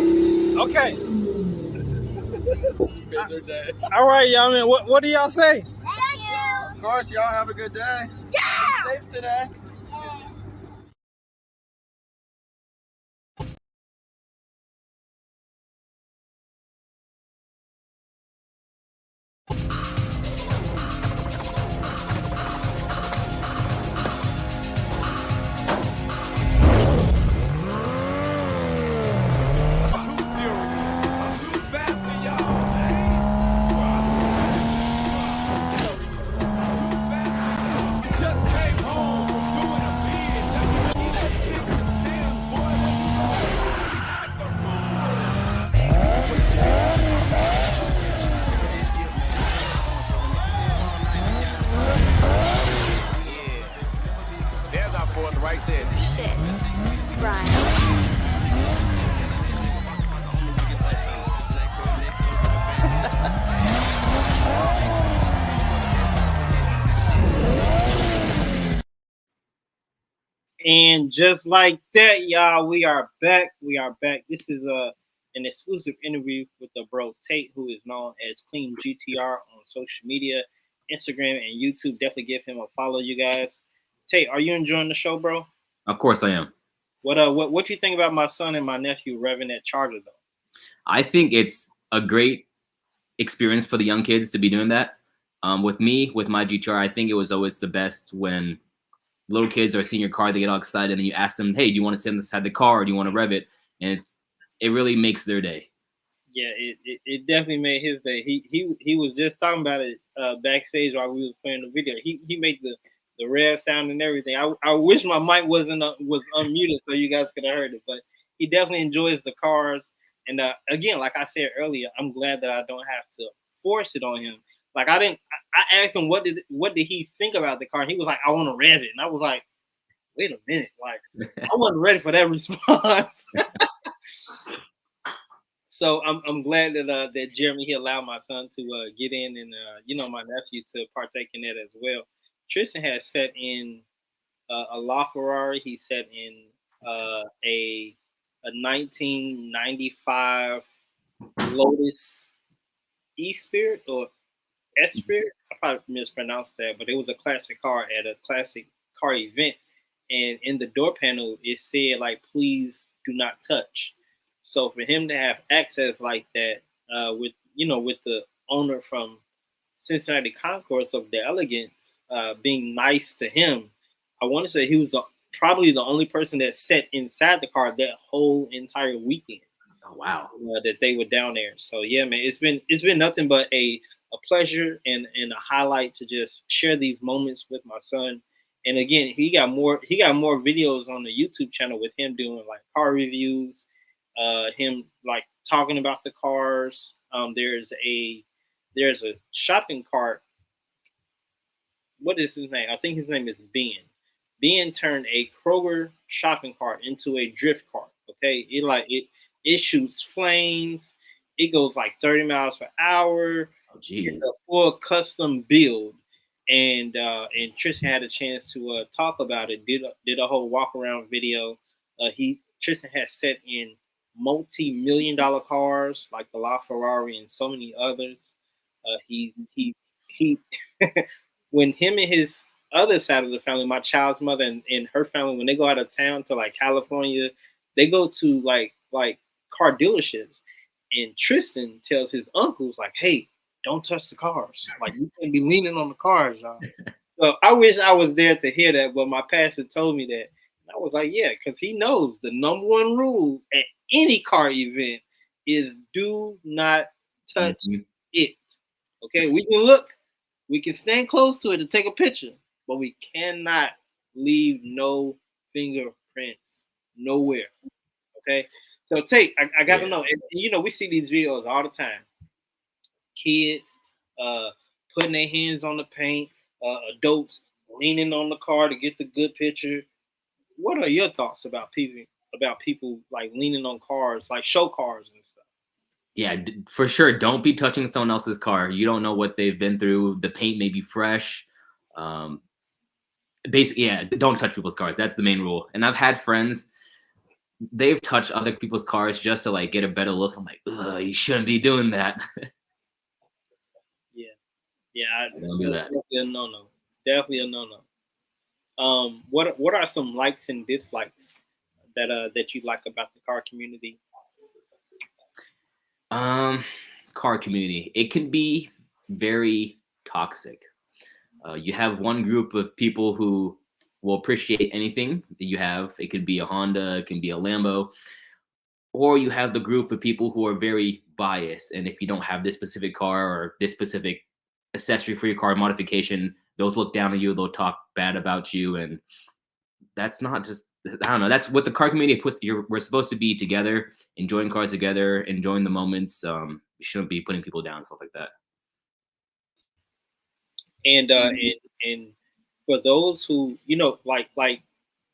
All right, y'all, man. What do y'all say? Of course, y'all have a good day. Yeah. Be safe today. And just like that, y'all, we are back. This is an exclusive interview with the bro Tate, who is known as CleanGTR on social media, Instagram and YouTube. Definitely give him a follow, you guys. Tate, are you enjoying the show, bro? Of course I am. What you think about my son and my nephew revving that Charger though? I think it's a great experience for the young kids to be doing that. With my GTR, I think it was always the best when little kids are seeing your car, they get all excited, and you ask them, "Hey, do you want to sit inside the car, or do you want to rev it?" And it really makes their day. Yeah, it definitely made his day. He was just talking about it backstage while we was playing the video. He made the rev sound and everything. I wish my mic was unmuted so you guys could have heard it, but he definitely enjoys the cars. And again, like I said earlier, I'm glad that I don't have to force it on him. Like I asked him what did he think about the car, and he was like, "I want to rev it," and I was like, "Wait a minute, like I wasn't ready for that response." So I'm glad that Jeremy, he allowed my son to get in, and my nephew to partake in that as well. Tristan has sat in a LaFerrari. He sat in a 1995 Lotus E-Spirit or S-Spirit. I probably mispronounced that, but it was a classic car at a classic car event. And in the door panel, it said, like, "Please do not touch." So for him to have access like that with the owner from Cincinnati Concourse of the Elegance being nice to him, I want to say he was probably the only person that sat inside the car that whole entire weekend. Oh wow! That they were down there. So yeah, man, it's been nothing but a pleasure and a highlight to just share these moments with my son. And again, he got more videos on the YouTube channel with him doing like car reviews, him like talking about the cars. There's a shopping cart. What is his name? I think his name is Ben. Ben turned a Kroger shopping cart into a drift cart. Okay, it shoots flames. It goes like 30 miles per hour. Oh, geez. It's a full custom build. And Tristan had a chance to talk about it. Did a whole walk around video. Tristan has sat in multi-million-dollar cars like the LaFerrari and so many others. He when him and his other side of the family, my child's mother and her family, when they go out of town to like California, they go to like car dealerships. And Tristan tells his uncles, like, hey, don't touch the cars. Like, you can't be leaning on the cars, y'all. So I wish I was there to hear that, but my pastor told me that. And I was like, yeah, because he knows the number one rule at any car event is do not touch it. Okay, we can look, we can stand close to it to take a picture, but we cannot leave no fingerprints nowhere. Okay, so Tate, I got to know, and, you know, we see these videos all the time. Kids putting their hands on the paint, adults leaning on the car to get the good picture. What are your thoughts about people like leaning on cars, like show cars and stuff? Yeah, for sure. Don't be touching someone else's car. You don't know what they've been through. The paint may be fresh. Basically, yeah, don't touch people's cars. That's the main rule. And I've had friends, they've touched other people's cars just to like get a better look. I'm like, ugh, you shouldn't be doing that. Yeah, don't do that. Definitely a no-no. Definitely a no-no. What are some likes and dislikes that you like about the car community? Car community. It can be very toxic. You have one group of people who will appreciate anything that you have. It could be a Honda, it can be a Lambo, or you have the group of people who are very biased. And if you don't have this specific car or this specific accessory for your car modification, they'll look down on you, they'll talk bad about you. And that's not just, I don't know, that's what the car community puts. We're supposed to be together, enjoying cars together, enjoying the moments. You shouldn't be putting people down, stuff like that. And for those who, you know, like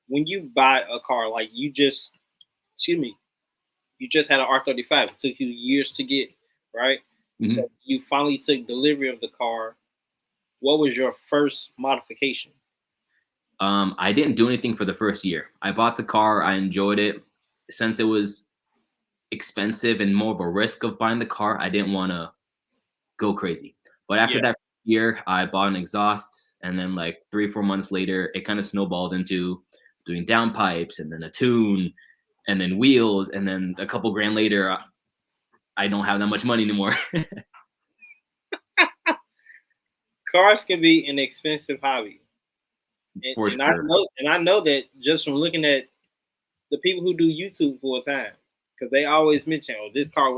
when you buy a car, like you just had an R35. It took you years to get, right? Mm-hmm. So you finally took delivery of the car. What was your first modification? I didn't do anything for the first year. I bought the car. I enjoyed it. Since it was expensive and more of a risk of buying the car, I didn't want to go crazy. But after that year, I bought an exhaust. And then like 3-4 months later, it kind of snowballed into doing downpipes and then a tune and then wheels. And then a couple grand later, I don't have that much money anymore. Cars can be an expensive hobby. For sure. I know that just from looking at the people who do YouTube full time, because they always mention, oh, this part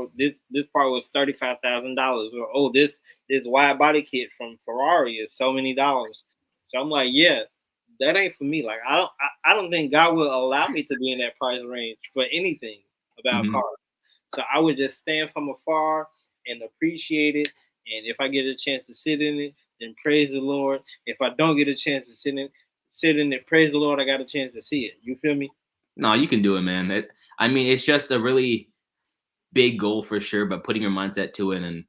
was $35,000, or oh, this wide body kit from Ferrari is so many dollars. So I'm like, yeah, that ain't for me. Like I don't think God will allow me to be in that price range for anything about cars. So I would just stand from afar and appreciate it. And if I get a chance to sit in it, then praise the Lord. If I don't get a chance to sit in it, praise the Lord, I got a chance to see it. You feel me? No, you can do it, man. It's just a really big goal for sure, but putting your mindset to it and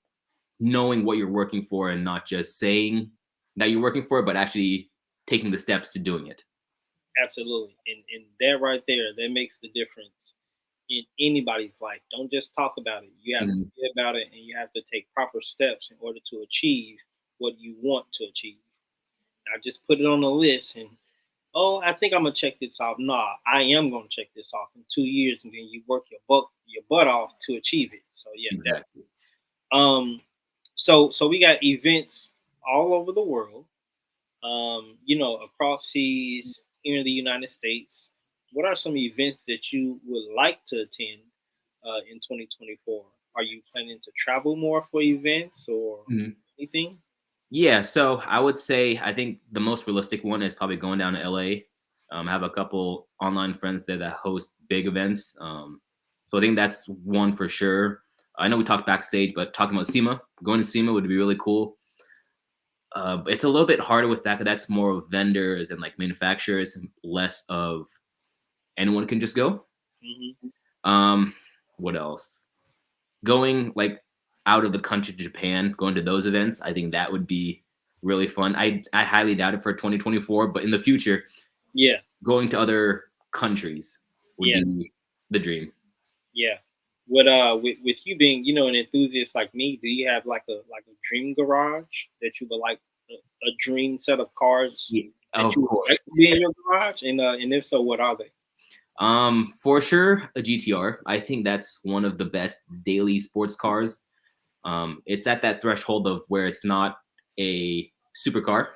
knowing what you're working for and not just saying that you're working for it, but actually taking the steps to doing it. Absolutely. And that right there, that makes the difference in anybody's life. Don't just talk about it. You have to think about it, and you have to take proper steps in order to achieve what you want to achieve. I just put it on the list and, oh, I think I'm gonna check this off. Nah, I am gonna check this off in 2 years, and then you work your butt off to achieve it. So yeah, exactly. So we got events all over the world. You know, across seas, here in the United States. What are some events that you would like to attend in 2024? Are you planning to travel more for events or anything? Yeah, so I would say I think the most realistic one is probably going down to LA. I have a couple online friends there that host big events. So I think that's one for sure. I know we talked backstage, but talking about SEMA, going to SEMA would be really cool. It's a little bit harder with that because that's more of vendors and like manufacturers, and less of anyone can just go. What else? Going like out of the country to Japan, going to those events, I think that would be really fun. I highly doubt it for 2024, but in the future, going to other countries would be the dream. Yeah. With you being, you know, an enthusiast like me, do you have like a dream garage that you would like a dream set of cars that you would like to be in your garage? And if so, what are they? For sure, a GTR. I think that's one of the best daily sports cars. It's at that threshold of where it's not a supercar,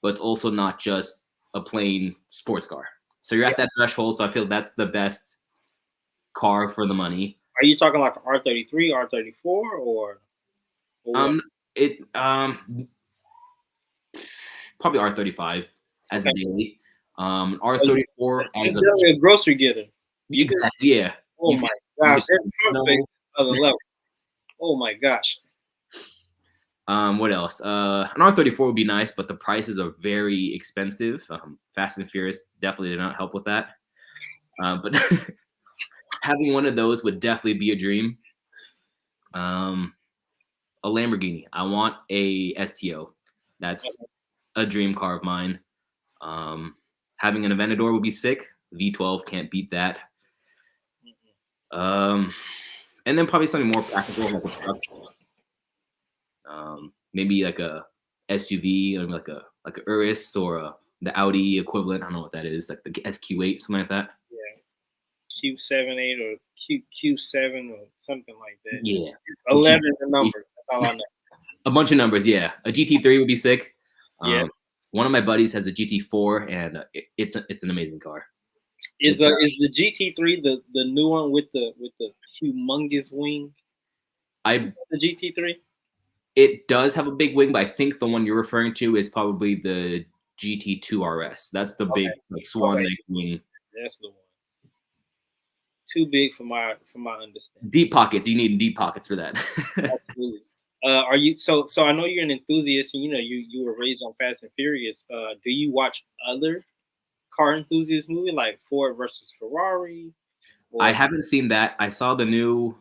but it's also not just a plain sports car. So you're at that threshold. So I feel that's the best car for the money. Are you talking like R33, R34, or what? It probably R35 as a daily. R34 as a grocery getter. Exactly. Yeah. Oh my gosh, that's perfect. Other level. Oh my gosh. What else? An R34 would be nice, but the prices are very expensive. Fast and Furious definitely did not help with that. But having one of those would definitely be a dream. A Lamborghini. I want a STO. That's a dream car of mine. Having an Aventador would be sick. V12 can't beat that. And then probably something more practical, like a truck. Maybe like a SUV, like a Urus or the Audi equivalent. I don't know what that is, like the SQ8, something like that. Yeah, Q78 or Q7 or something like that. Yeah, 11 is the number. That's all I know. A bunch of numbers. Yeah, a GT3 would be sick. Yeah. One of my buddies has a GT4, and it's an amazing car. Is the GT3 the new one with the humongous wing? The GT3. It does have a big wing, but I think the one you're referring to is probably the GT2 RS. That's the big swan neck wing. That's the one. Too big for my understanding. Deep pockets. You need deep pockets for that. Absolutely. Are you so I know you're an enthusiast, and you were raised on Fast and Furious. Do you watch other car enthusiast movies like Ford versus Ferrari? I haven't seen that. I saw the new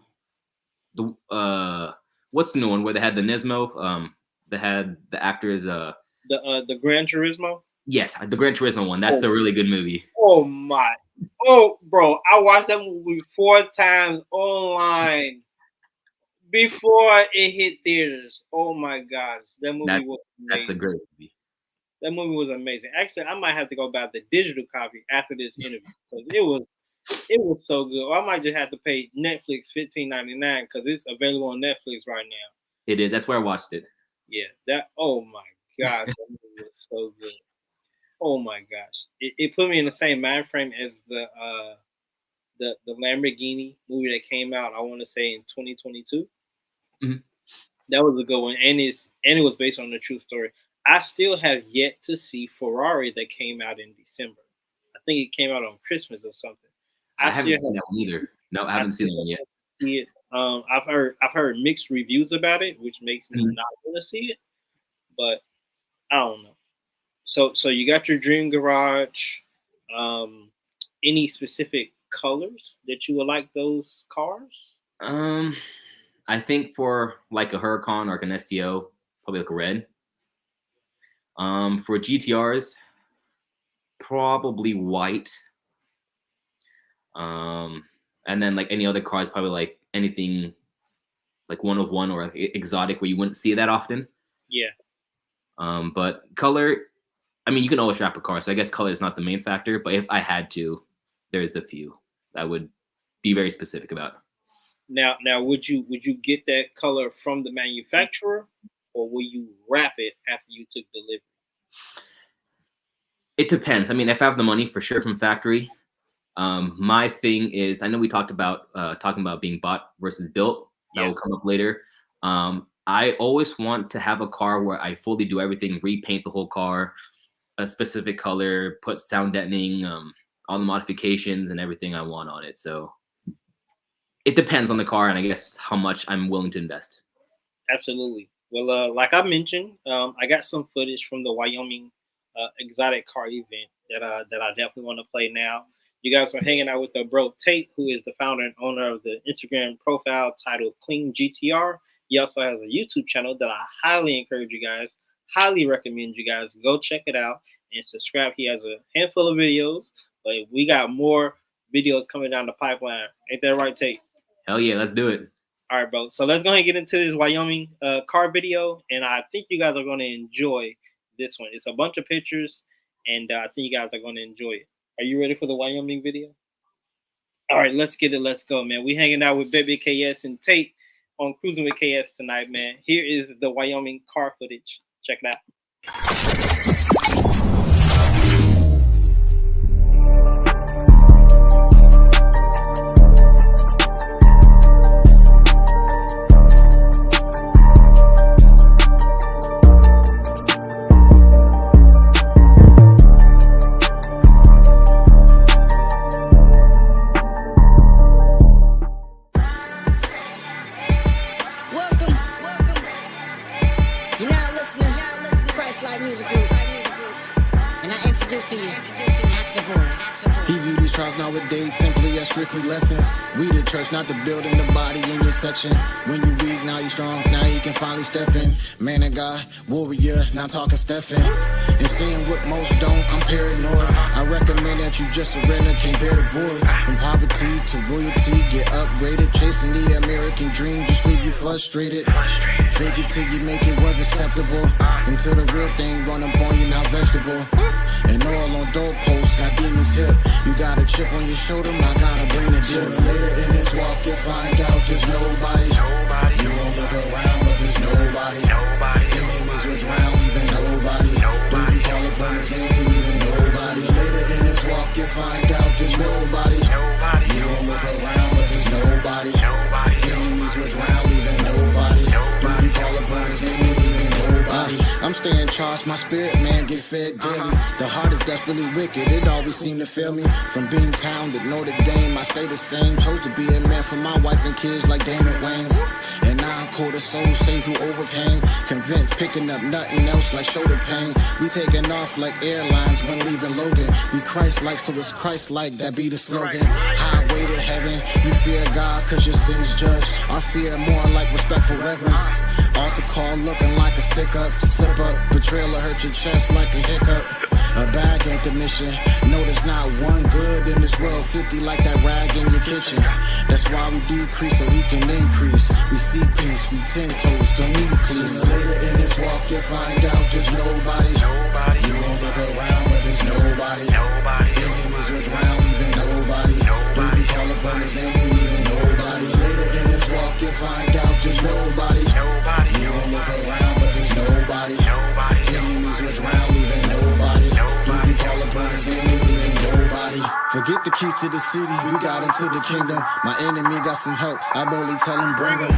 what's the new one where they had the Nismo? They had the actors the Gran Turismo? Yes, the Gran Turismo one. That's a really good movie. Oh my. Oh bro, I watched that movie 4 times online before it hit theaters. Oh my gosh. That movie was amazing. That's a great movie. That movie was amazing. Actually, I might have to go buy the digital copy after this interview because it was so good. Or I might just have to pay Netflix $15.99 because it's available on Netflix right now. It is. That's where I watched it. Yeah. Oh my gosh, that movie was so good. Oh my gosh, it put me in the same mind frame as the Lamborghini movie that came out. I want to say in 2022. Mm-hmm. That was a good one, and it was based on a true story. I still have yet to see Ferrari that came out in December. I think it came out on Christmas or something. I haven't seen that one either. No, I haven't seen that one yet. See it. I've heard mixed reviews about it, which makes me not want to see it. But I don't know. So you got your dream garage. Any specific colors that you would like those cars? I think for like a Huracan or like an STO, probably like a red. For GTRs, probably white. And then like any other cars, probably like anything like 1 of 1 or exotic where you wouldn't see that often. Yeah. But color, I mean, you can always wrap a car, so I guess color is not the main factor. But if I had to, there's a few that I would be very specific about. Now, would you get that color from the manufacturer, or will you wrap it after you took delivery? It depends. I mean, if I have the money, for sure from factory. My thing is, I know we talked about talking about being bought versus built. That will come up later. I always want to have a car where I fully do everything, repaint the whole car, a specific color, put sound deadening, all the modifications and everything I want on it. So it depends on the car and I guess how much I'm willing to invest. Absolutely. Well, like I mentioned, I got some footage from the Wyoming exotic car event that I definitely want to play now. You guys are hanging out with the bro Tate, who is the founder and owner of the Instagram profile titled CleanGTR. He also has a YouTube channel that I highly encourage you guys, highly recommend you guys go check it out and subscribe. He has a handful of videos, but we got more videos coming down the pipeline. Ain't that right, Tate? Hell yeah, let's do it. All right, bro. So let's go ahead and get into this Wyoming car video, and I think you guys are going to enjoy this one. It's a bunch of pictures, and I think you guys are going to enjoy it. Are you ready for the Wyoming video? All right, let's get it. Let's go, man. We hanging out with Baby KS and Tate on Cruising with KS tonight, man. Here is the Wyoming car footage. Check it out. Strictly lessons. We the church, not the building, the body in your section. When you weak, now you strong, now you can finally step in. Man of God, warrior, now talking Stephen. And seeing what most don't, I'm paranoid. I recommend that you just surrender, can't bear the void. From poverty to royalty, get upgraded. Chasing the American dream, just leave you frustrated. Fake it till you make it was acceptable. Until the real thing run up on you, now vegetable. And all on doorposts, got demons hip. You got a chip on your shoulder, my God. Gotta bring the dip. Later in this walk, you'll find out there's nobody. You won't look around, but there's nobody. Enemies will drown, leaving nobody. When you call upon his name, leaving nobody. Later in this walk, you'll find out there's nobody. You won't look around, but there's nobody. Enemies will drown, leaving nobody. When you call upon his name, leaving nobody. I'm staying charged, my spirit man get fed daily. The heart is desperately wicked, it always seem to fail me. From being town to Notre Dame, I stay the same. Chose to be a man for my wife and kids like Damon Wayans. And now I'm quarter soul safe who overcame. Convinced, picking up nothing else like shoulder pain. We taking off like airlines when leaving Logan. We Christ-like, so it's Christ-like, that be the slogan. Highway to heaven, you fear God cause your sins judged. Our fear more like respectful reverence. Altar call looking like a stick up, slip up. Betrayal will hurt your chest like a hiccup. A bag ain't the mission. No, there's not one good in this world. 50 like that rag in your kitchen. That's why we decrease so we can increase. We see peace, we 10 toes, don't need peace. Later in this walk, you'll find out there's nobody. You won't look around, but there's nobody. Enemies will drown, leaving nobody. When you call upon his name, leaving nobody. Later in this walk, you'll find out there's nobody. You won't look around, but there's nobody. Enemies will drown, leaving nobody. When you call upon his name, leaving nobody. Forget the keys to the city, we got into the kingdom. My enemy got some help, I boldly tell him bring him.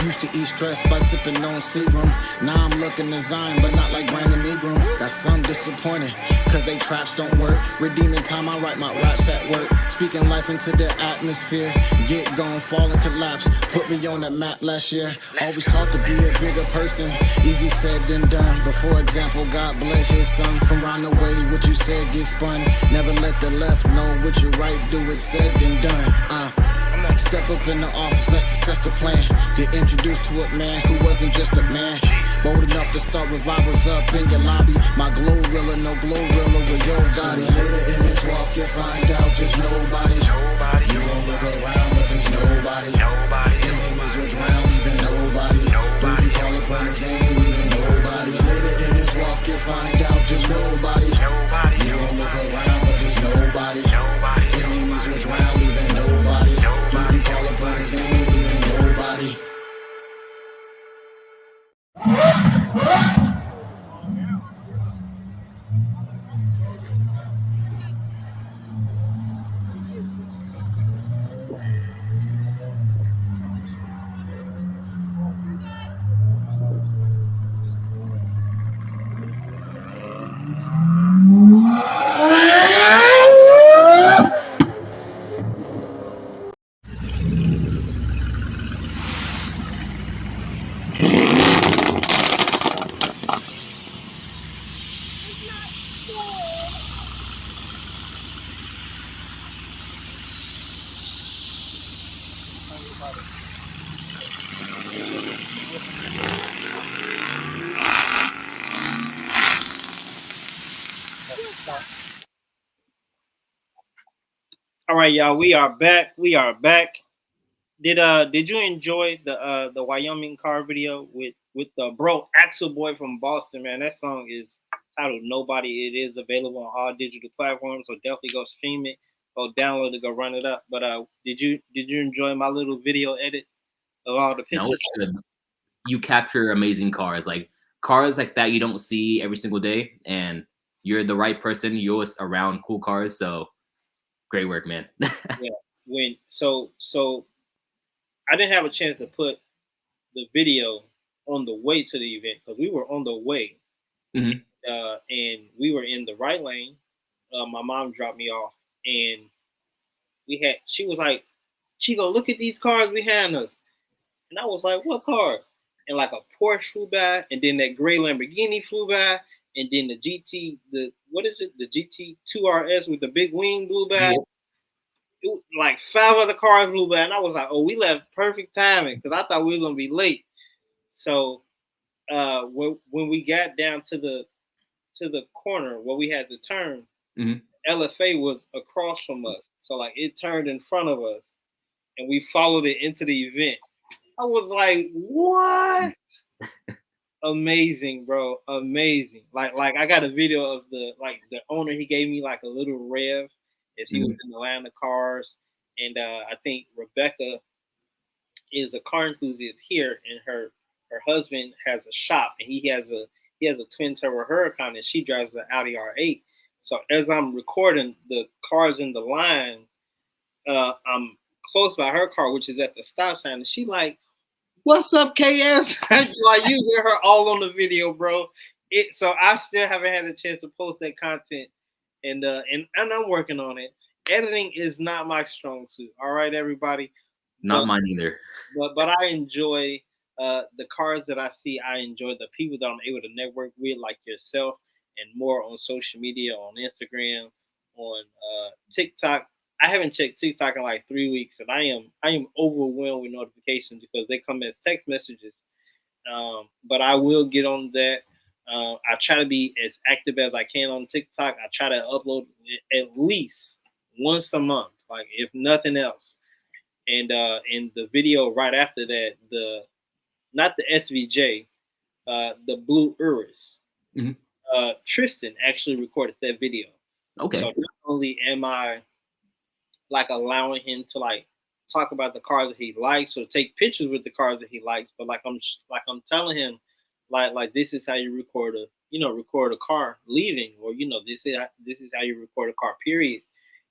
Used to eat stress by sipping on Seagram. Now I'm looking to Zion, but not like Brandon Ingram. Got some disappointed, cause they traps don't work. Redeeming time, I write my raps at work. Speaking life into the atmosphere. Get gone, fall and collapse. Put me on that map last year. Always taught to be a bigger person. Easy said than done. But for example, God bled his son. From round the way, what you said get spun. Never let the left know what you right, do it said and done. Step up in the office, let's discuss the plan. Get introduced to a man who wasn't just a man. Bold enough to start revivals up in your lobby. My Glorilla, no Glorilla with your body. Later in this walk, you'll find out there's nobody. You won't look around, but there's nobody. Enemies will drown, leaving nobody. When you call upon his name, leaving nobody. Later in this walk, you'll find out there's nobody. You won't look around, but there's nobody. Enemies will drown, leaving nobody. Call upon his name, leaving nobody. All right, y'all. We are back. We are back. Did you enjoy the Wyoming car video with the bro AXELLBOY from Boston, man? That song is titled Nobody. It is available on all digital platforms, so definitely go stream it. go download it, go run it up. But did you enjoy my little video edit of all the pictures? No, it's good. You capture amazing cars like that you don't see every single day, and you're the right person. You're always around cool cars, so great work, man. Yeah. So I didn't have a chance to put the video on the way to the event because we were on the way, Mhm. and we were in the right lane. My mom dropped me off, and she was like, "Chico, look at these cars behind us," and I was like, "What cars?" And like a Porsche flew by, and then that gray Lamborghini flew by, and then the GT2 RS with the big wing blew by. Yeah. Like 5 other cars blew by, and I was like, "Oh, we left perfect timing," because I thought we was gonna be late. So when we got down to the corner where we had to turn, Mhm. LFA was across from us, so like it turned in front of us, and we followed it into the event. I was like, "What?" Amazing, bro, amazing. Like I got a video of the owner. He gave me like a little rev as he was in the line of cars, and I think Rebecca is a car enthusiast here, and her husband has a shop, and he has a twin turbo Huracan, and she drives the Audi R8. So as I'm recording the cars in the line, I'm close by her car, which is at the stop sign, and she like, "What's up, KS?" Like you hear her all on the video, bro. So I still haven't had a chance to post that content, and I'm working on it. Editing is not my strong suit. All right, everybody. Not mine either. But I enjoy the cars that I see. I enjoy the people that I'm able to network with, like yourself, and more on social media, on Instagram, on TikTok. I haven't checked TikTok in like 3 weeks, and I am overwhelmed with notifications because they come as text messages. But I will get on that. I try to be as active as I can on TikTok. I try to upload at least once a month, like if nothing else. And in the video right after that, not the SVJ, the Blue Urus. Mhm. Tristan actually recorded that video. Okay. So not only am I like allowing him to like talk about the cars that he likes or take pictures with the cars that he likes, but like I'm telling him like this is how you record a car leaving, or this is how you record a car, period.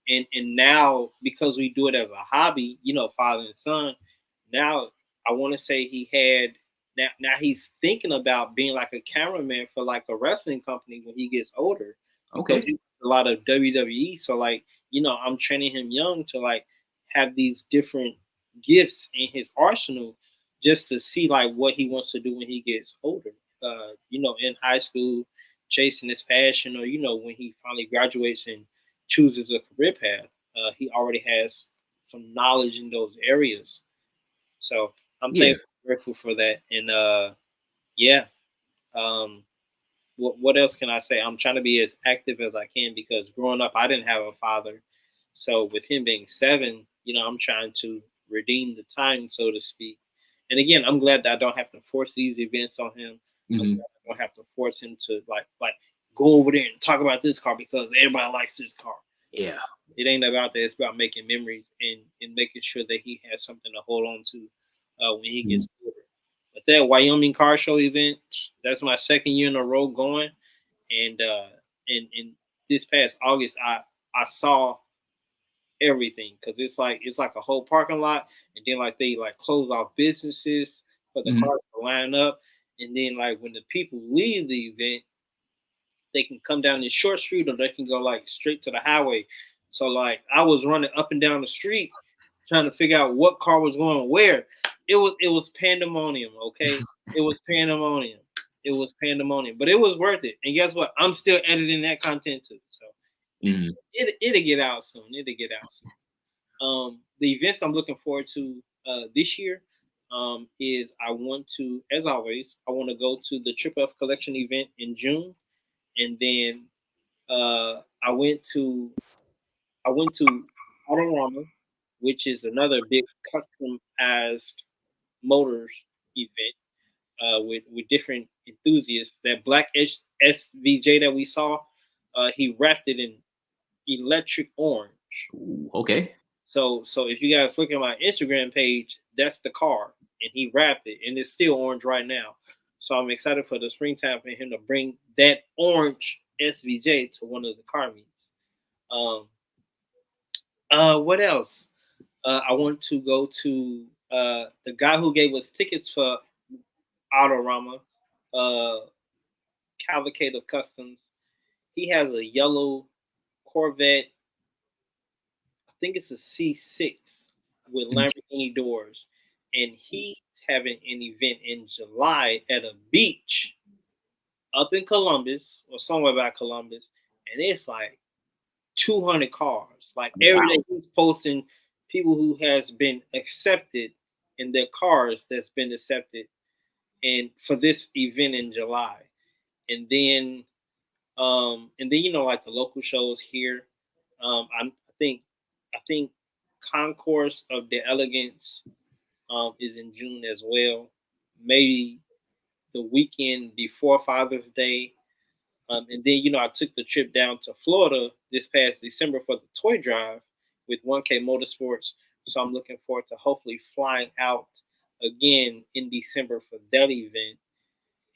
And now because we do it as a hobby, father and son, now I want to say he had now he's thinking about being like a cameraman for like a wrestling company when he gets older. Okay. Because he does a lot of WWE, so like I'm training him young to like have these different gifts in his arsenal just to see like what he wants to do when he gets older. In high school, chasing his passion, or when he finally graduates and chooses a career path, he already has some knowledge in those areas. So I'm thankful, grateful for that, and yeah. What else can I say? I'm trying to be as active as I can because growing up, I didn't have a father. So with him being 7, I'm trying to redeem the time, so to speak. And again, I'm glad that I don't have to force these events on him. Mhm. I'm glad I don't have to force him to like go over there and talk about this car because everybody likes this car. Yeah. It ain't about that. It's about making memories and making sure that he has something to hold on to when he gets older. But that Wyoming car show event, that's my 2nd year in a row going. And in this past August, I saw everything because it's like a whole parking lot, and then like they like close off businesses for the cars to line up, and then like when the people leave the event, they can come down this short street or they can go like straight to the highway. So like I was running up and down the street trying to figure out what car was going where. It was pandemonium, okay? It was pandemonium. It was pandemonium. But it was worth it. And guess what? I'm still editing that content too. So it'll get out soon. It'll get out soon. The events I'm looking forward to this year is I want to, as always, I want to go to the Triple F Collection event in June. And then I went to Autorama, which is another big customized motors event with different enthusiasts. That black SVJ that we saw, he wrapped it in electric orange. Ooh, okay. So if you guys look at my Instagram page, that's the car, and he wrapped it, and it's still orange right now. So I'm excited for the springtime for him to bring that orange SVJ to one of the car meets. What else? I want to go to the guy who gave us tickets for Autorama, Cavalcade of Customs. He has a yellow Corvette. I think it's a C6 with Lamborghini doors, and he's having an event in July at a beach up in Columbus or somewhere by Columbus, and it's like 200 cars. Like every day he's posting people who has been accepted in their cars that's been accepted and for this event in July. And then you know, like the local shows here. I think Concourse of the Elegance is in June as well. Maybe the weekend before Father's Day. And then, you know, I took the trip down to Florida this past December for the toy drive with 1K Motorsports. So I'm looking forward to hopefully flying out again in December for that event.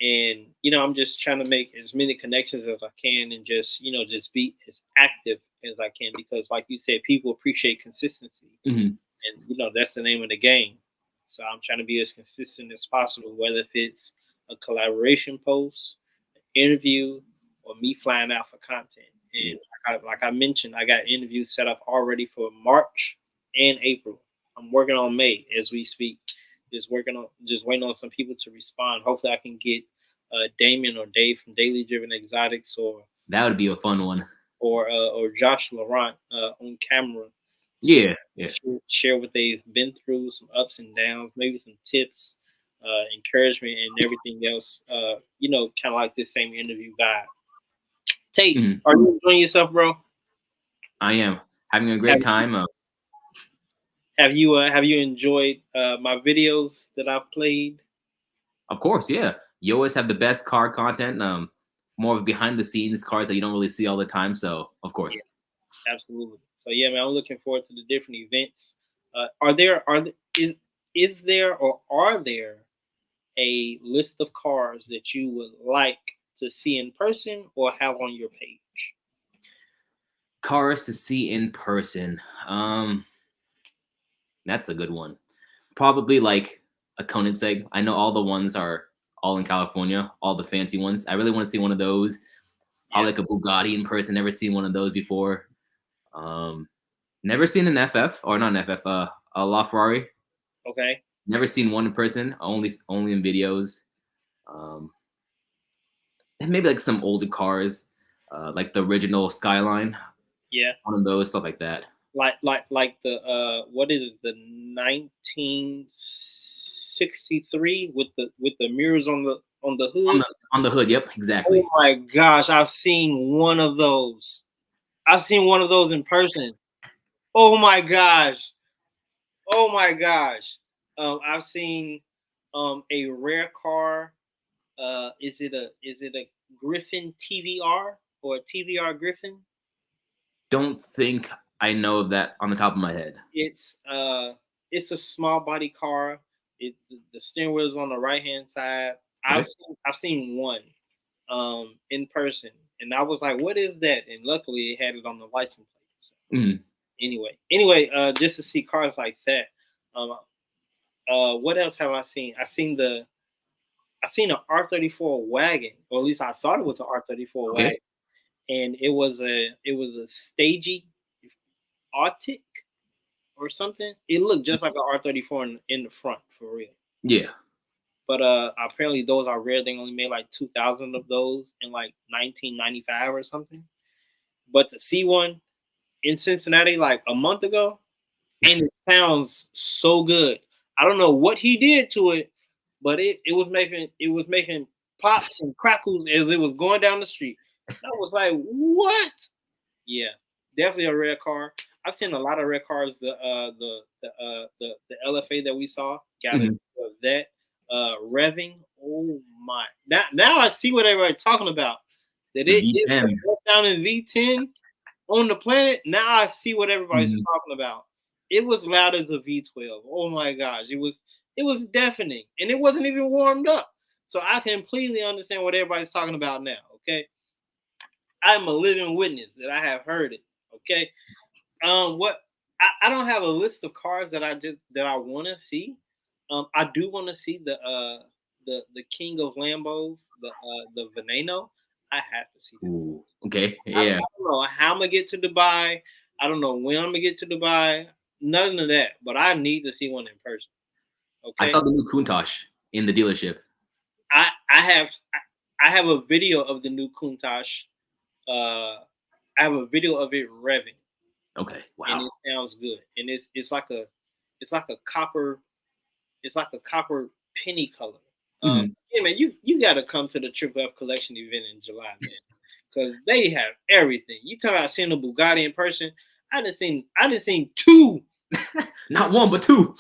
And, you know, I'm just trying to make as many connections as I can and just, you know, just be as active as I can because, like you said, people appreciate consistency. Mm-hmm. And, you know, that's the name of the game. So I'm trying to be as consistent as possible, whether if it's a collaboration post, an interview, or me flying out for content. And like I mentioned, I got interviews set up already for March and April. I'm working on May as we speak. Just waiting on some people to respond. Hopefully I can get Damien or Dave from Daily Driven Exotics, or that would be a fun one, or Josh Laurent on camera. Yeah. Share what they've been through, some ups and downs, maybe some tips, encouragement, and everything else. You know, kind of like this same interview vibe. Tate, are you enjoying yourself, bro? I am having a great time. Have you enjoyed my videos that I've played? Of course, yeah. You always have the best car content. More of behind the scenes cars that you don't really see all the time. So, of course, yeah, absolutely. So, yeah, man, I'm looking forward to the different events. Is there or are there a list of cars that you would like to see in person or have on your page? Cars to see in person. That's a good one. Probably like a Koenigsegg. I know all the ones are all in California, all the fancy ones. I really want to see one of those. Probably like a Bugatti in person. Never seen one of those before. Never seen an FF or not an FF. A LaFerrari. Okay. Never seen one in person. Only in videos. And maybe like some older cars, like the original Skyline. Yeah. One of those, stuff like that. Like the what is it, the 1963 with the mirrors on the hood? On the hood, yep, exactly. Oh my gosh, I've seen one of those. I've seen one of those in person. Oh my gosh. Oh my gosh. I've seen a rare car. Is it a Griffin TVR or a TVR Griffin? Don't think I know of that on the top of my head. It's a small body car. The steering wheel is on the right hand side. Okay. I've seen one in person, and I was like, "What is that?" And luckily, it had it on the license plate. So. Anyway, just to see cars like that. What else have I seen? I seen an R34 wagon, or at least I thought it was an R34 wagon, and it was a stagey Arctic or something. It looked just like an R34 in the front, for real. Yeah. But apparently those are rare. They only made like 2,000 of those in like 1995 or something. But to see one in Cincinnati like a month ago, and it sounds so good. I don't know what he did to it, but it was making pops and crackles as it was going down the street. I was like, what? Yeah, definitely a rare car. I've seen a lot of rare cars. The LFA that we saw, got that revving. Oh my! Now I see what everybody's talking about. That it is down in V10. on the planet. Now I see what everybody's Mhm. talking about. It was loud as a V12. Oh my gosh, it was deafening, and it wasn't even warmed up. So I completely understand what everybody's talking about now. Okay, I'm a living witness that I have heard it. Okay, what I don't have a list of cars that I want to see. I do want to see the King of Lambos, the Veneno. I have to see that. Ooh, okay, I yeah. don't know how I'm gonna get to Dubai. I don't know when I'm gonna get to Dubai. None of that. But I need to see one in person. I Okay. saw the new Countach in the dealership. I have a video of the new Countach. I have a video of it revving, Okay, and wow. it sounds good. And it's like a copper penny color. Mhm. Yeah, man, you got to come to the Triple F Collection event in July, man, because they have everything. You talk about seeing a Bugatti in person. I done seen two. Not one, but two.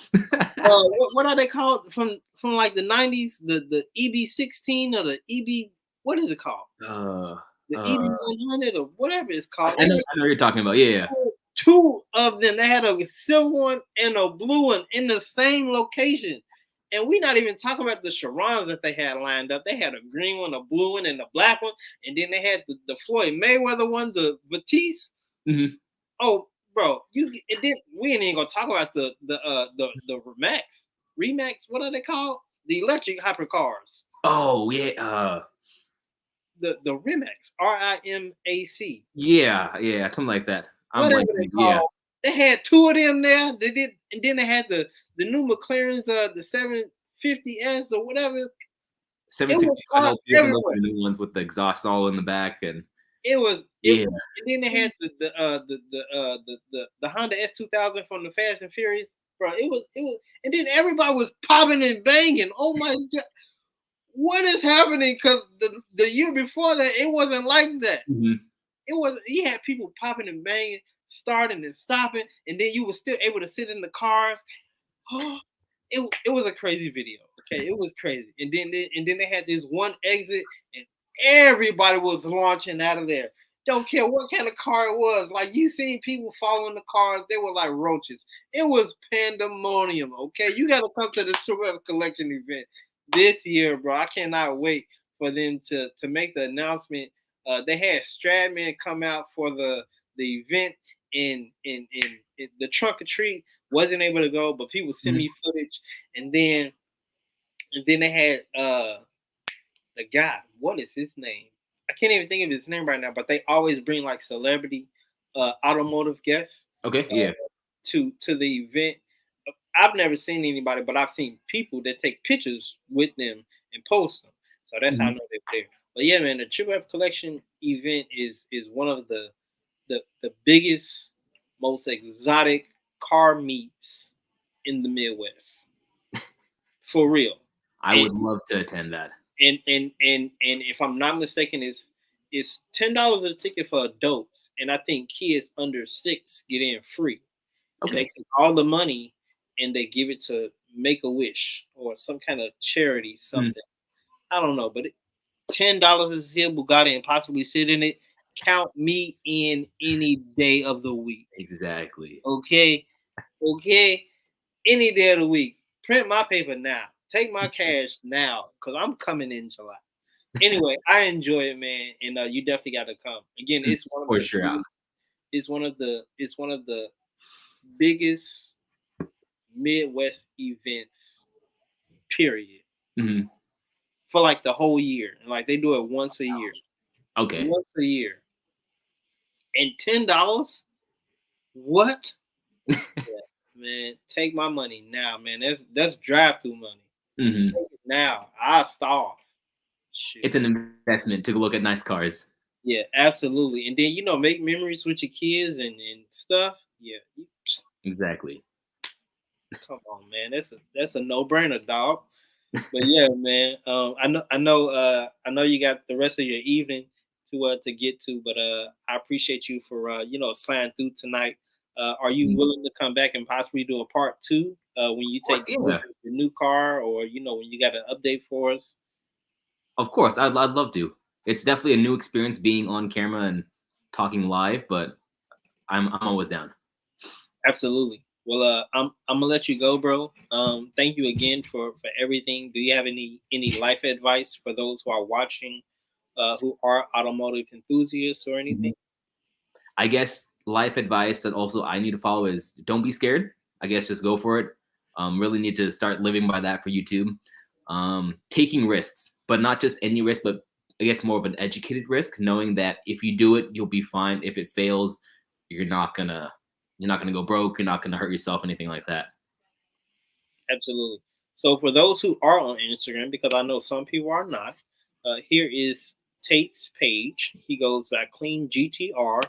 What are they called from like the 90s? The EB16 or the EB, what is it called? The EB100 or whatever it's called. I know what you're talking about. Yeah. Two of them. They had a silver one and a blue one in the same location. And we're not even talking about the Charons that they had lined up. They had a green one, a blue one, and a black one. And then they had the Floyd Mayweather one, the Batiste. Mhm. Oh, bro, we ain't even gonna talk about the Remax. What are they called? The electric hypercars. Oh yeah. The Rimac, RIMAC. Yeah, something like that. Whatever they call. Yeah. They had two of them there. They did, and then they had the new McLarens, the 750S or whatever. 760 everywhere. the new ones with the exhaust all in the back, and And then they had the Honda S2000 from the Fast and Furious, bro. It was, and then everybody was popping and banging. Oh my god, what is happening? Because the year before that, it wasn't like that. Mhm. It was, you had people popping and banging, starting and stopping, and then you were still able to sit in the cars. Oh, it was a crazy video. Okay, it was crazy. And then they had this one exit, and everybody was launching out of there. Don't care what kind of car it was. Like, you seen people following the cars, they were like roaches. It was pandemonium. Okay, you got to come to the Triple Collection event this year, bro. I cannot wait for them to make the announcement. They had Stradman come out for the event, and the trunk or treat wasn't able to go, but people sent me footage, and then they had the guy. What is his name? I can't even think of his name right now. But they always bring like celebrity automotive guests. Okay, yeah. To the event. I've never seen anybody, but I've seen people that take pictures with them and post them. So that's how I know they're there. But yeah, man, the Triple F Collection event is one of the biggest, most exotic car meets in the Midwest. For real. I would love to attend that. And if I'm not mistaken, it's $10 a ticket for adults, and I think kids under 6 get in free. Okay. And they take all the money and they give it to Make-A-Wish or some kind of charity, something. I don't know, but $10 to see a Bugatti and possibly sit in it. Count me in any day of the week. Exactly. Okay. Any day of the week. Print my paper now. Take my cash now, because I'm coming in July. Anyway, I enjoy it, man, and you definitely got to come. Again, it's one of it's one of the biggest Midwest events, period. Mm-hmm. For like the whole year. And like they do it once a year. Okay. Once a year. And $10? What? Yeah, man, take my money now, man. That's drive-through money. Mm-hmm. Take it now. I'll starve. Shit. It's an investment to look at nice cars. Yeah, absolutely. And then, make memories with your kids and stuff. Yeah. Exactly. Come on, man. That's a no-brainer, dog. But yeah, man. I know you got the rest of your evening to get to, but I appreciate you for sliding through tonight. Are you willing to come back and possibly do a part 2 when you take the new car, or when you got an update for us? Of course, I'd love to. It's definitely a new experience being on camera and talking live, but I'm always down. Absolutely. Well, I'm gonna let you go, bro. Thank you again for everything. Do you have any life advice for those who are watching, who are automotive enthusiasts or anything? I guess life advice that also I need to follow is don't be scared. I guess just go for it. Really need to start living by that for YouTube. Taking risks, but not just any risk, but I guess more of an educated risk, knowing that if you do it, you'll be fine. If it fails, you're not gonna go broke. You're not gonna hurt yourself, anything like that. Absolutely. So for those who are on Instagram, because I know some people are not, here is Tate's page. He goes by CleanGTR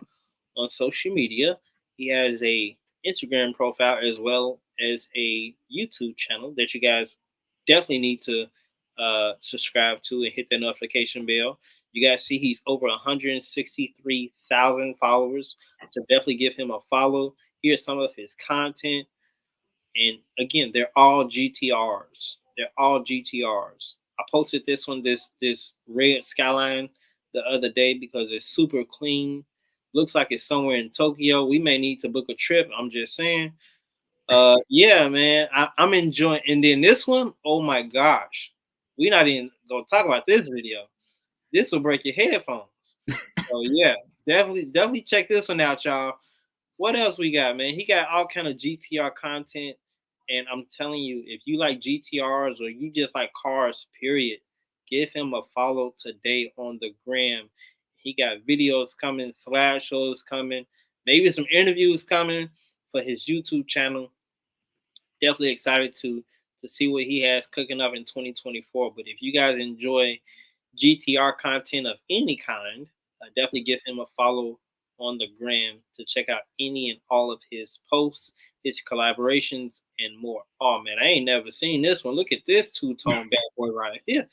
on social media. He has a Instagram profile as well as a YouTube channel that you guys definitely need to subscribe to and hit the notification bell. You guys see he's over 163,000 followers, so definitely give him a follow. Here's some of his content, and again, they're all GTRs. They're all GTRs. I posted this one, this red Skyline, the other day because it's super clean. Looks like it's somewhere in Tokyo. We may need to book a trip. I'm just saying. Yeah, man, I'm enjoying. And then this one, oh my gosh, we're not even gonna talk about this video. This will break your headphones. So yeah, definitely check this one out, y'all. What else we got, man? He got all kind of GTR content, and I'm telling you, if you like GTRs or you just like cars, period, give him a follow today on the gram. He got videos coming, slideshows coming, maybe some interviews coming for his YouTube channel. Definitely excited to see what he has cooking up in 2024. But if you guys enjoy GTR content of any kind, definitely give him a follow on the gram to check out any and all of his posts, his collaborations, and more. Oh man, I ain't never seen this one. Look at this two-tone bad boy right here.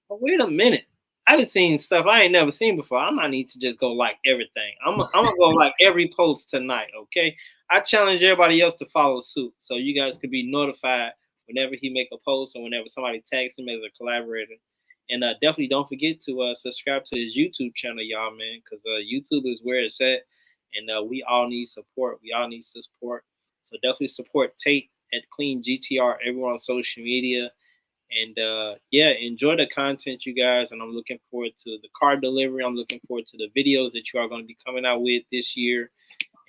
But wait a minute. I done seen stuff I ain't never seen before. I might need to just go like everything. I'm gonna go like every post tonight, okay? I challenge everybody else to follow suit so you guys could be notified whenever he make a post or whenever somebody tags him as a collaborator. And definitely don't forget to subscribe to his YouTube channel, y'all, man, because YouTube is where it's at, and we all need support. We all need support. So definitely support Tate at CleanGTR everywhere on social media. And yeah, enjoy the content, you guys. And I'm looking forward to the car delivery. I'm looking forward to the videos that you are going to be coming out with this year.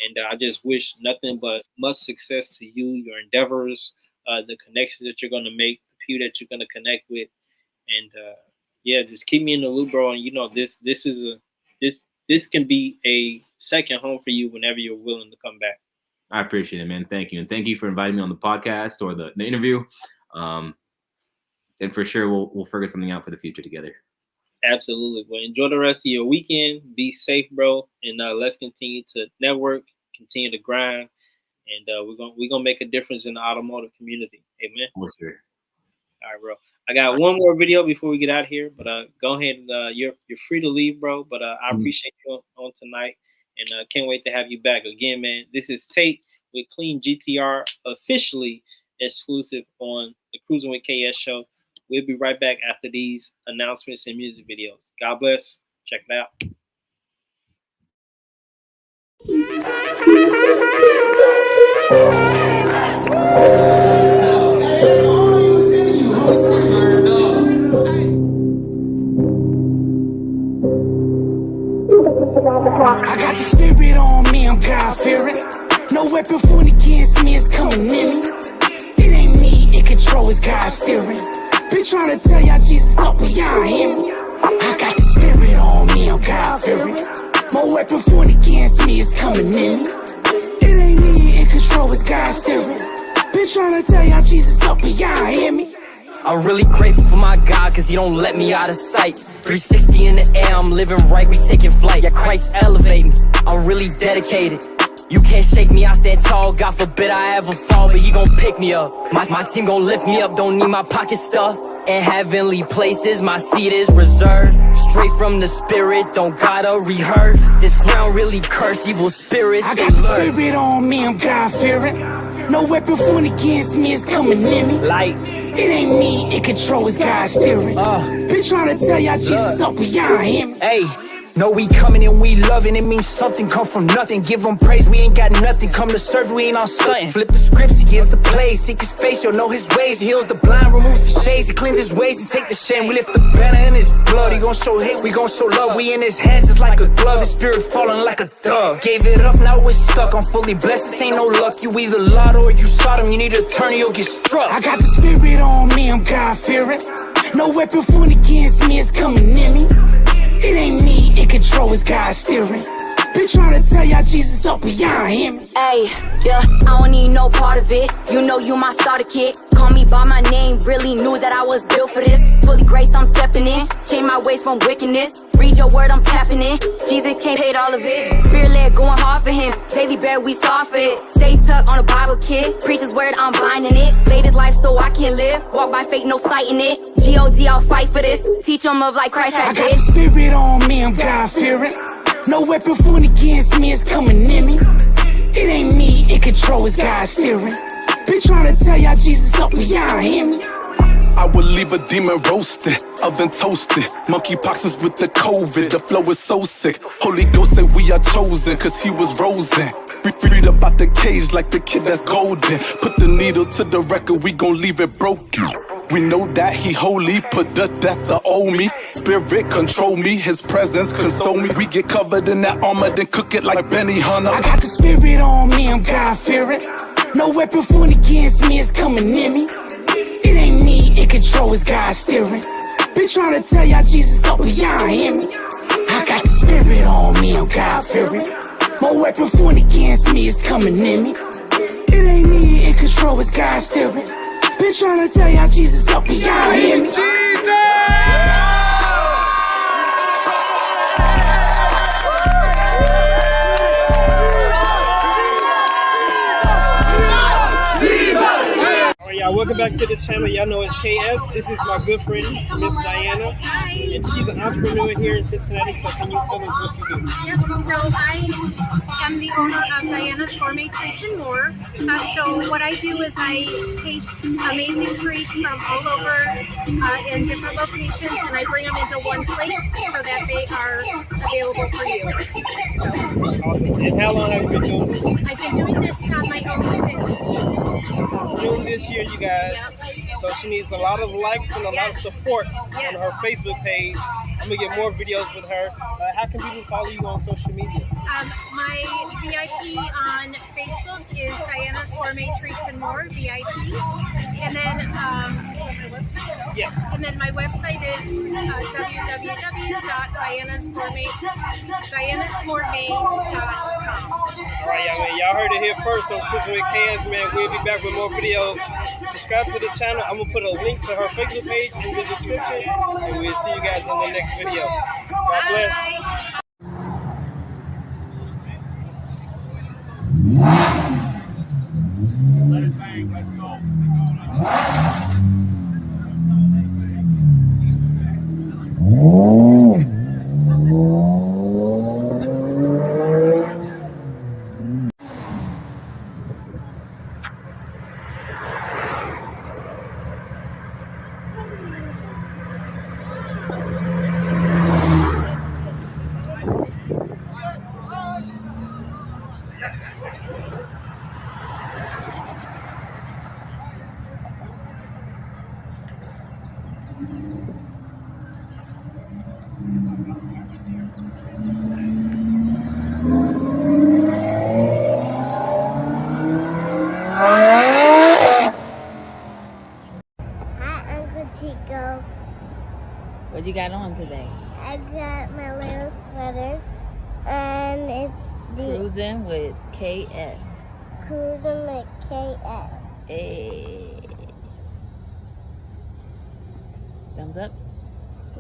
And I just wish nothing but much success to you, your endeavors, the connections that you're going to make, the people that you're going to connect with. And yeah, just keep me in the loop, bro. And you know, this can be a second home for you whenever you're willing to come back. I appreciate it, man. Thank you. And thank you for inviting me on the podcast or the interview. And for sure, we'll figure something out for the future together. Absolutely. Well, enjoy the rest of your weekend. Be safe, bro. And let's continue to network, continue to grind. And we're gonna make a difference in the automotive community. Amen. For sure. All right, bro. I got one more video before we get out of here, but go ahead and you're free to leave, bro. But I appreciate you on tonight, and can't wait to have you back again, man. This is Tate with CleanGTR, officially exclusive on the Cruising with KS show. We'll be right back after these announcements and music videos. God bless. Check it out. I got the spirit on me, I'm God-fearing. No weapon formed against me is coming in me. It ain't me in control, it's God steering. Been trying to tell y'all Jesus up, but y'all hear me. I got the spirit on me, I'm God-fearing. No weapon formed against me is coming in me. It ain't me in control, it's God steering. Been trying to tell y'all Jesus up, but y'all hear me. I'm really grateful for my God, cause he don't let me out of sight. 360 in the air, I'm living right, we taking flight. Yeah, Christ elevate me, I'm really dedicated. You can't shake me, I stand tall, God forbid I ever fall, but he gon' pick me up. My team gon' lift me up, don't need my pocket stuffed. In heavenly places, my seat is reserved. Straight from the spirit, don't gotta rehearse. This ground really cursed, evil spirits. I got the spirit on me, I'm God-fearing. No weapon formed against me is coming in me. Light. It ain't me in control, it's God steering. Been trying to tell y'all Jesus up, but y'all hear me. Hey, No, we coming and we loving. It means something come from nothing. Give him praise, we ain't got nothing. Come to serve, we ain't all stunting. Flip the scripts, he gives the plays. Seek his face, you'll know his ways. He heals the blind, removes the shades. He cleans his ways and take the shame. We lift the banner in his blood. He gon' show hate, we gon' show love. We in his hands just like a glove. His spirit falling like a dove. Gave it up, now it's stuck. I'm fully blessed, this ain't no luck. You either lotto or you Sodom. You need to turn or you'll get struck. I got the spirit on me, I'm God-fearing. No weapon formed against me is coming near me. It ain't me in control, it's God steering. Been trying to tell y'all Jesus up, but y'all ain't hear me. Hey, yeah, I don't need no part of it. You know you my starter kit. Call me by my name, really knew that I was built for this. Fully graced, I'm stepping in. Change my ways from wickedness. Read your word, I'm tapping in. Jesus can't pay all of it. Spirit led, going hard for him. Daily bread, we starve for it. Stay tucked on a Bible kid. Preach his word, I'm binding it. Laid his life so I can live. Walk by faith, no sight in it. G.O.D., I'll fight for this. Teach him of like Christ I got did. the spirit on me, I'm God-fearing. No weapon formed against me is coming near me. It ain't me in control, it's God steering. Been trying to tell y'all Jesus up, but y'all ain't hear me. I will leave a demon roasted, oven toasted. Monkeypox is with the COVID, the flow is so sick. Holy Ghost said we are chosen, cause he was rosing. We read about the cage like the kid that's golden. Put the needle to the record, we gon' leave it broken. We know that he holy, put the death to owe me. Spirit control me, his presence console me. We get covered in that armor, then cook it like Benny Hunter. I got the spirit on me, I'm God-fearing. No weapon formed against me is coming near me. It ain't me in control, it's God steering. Been trying to tell y'all Jesus up, but y'all ain't hear me. I got the spirit on me, I'm God-fearing. No weapon formed against me is coming near me. It ain't me in control, it's God steering. Been trying to tell y'all Jesus up, but y'all ain't hear me. Welcome back to the channel. Y'all know it's KS. This is my good friend, Miss Diana. And she's an entrepreneur here in Cincinnati. So can you tell us what you do? Yes, so I am the owner of Diana's Gourmet Treats and More. So what I do is I taste amazing treats from all over in different locations, and I bring them into one place so that they are available for you. Awesome. And how long have you been doing this? I've been doing this on my own since June this year, you guys. So she needs a lot of likes and a lot of support on her Facebook page. I'm gonna get more videos with her. How can people follow you on social media? My VIP on Facebook is Diana's Gourmet Treats and More, VIP. And then and then my website is www.dianasgourmet.com. Alright, y'all heard it here first on Kruisin with KS, man. We'll be back with more videos. Subscribe to the channel. I'm gonna put a link to her Facebook page in the description, and we'll see you guys in the next video. God bless. Let it bang. Let's Chico. What you got on today? I got my little sweater, and it's the Kruisin with KS. Kruisin with KS. Hey. Thumbs up?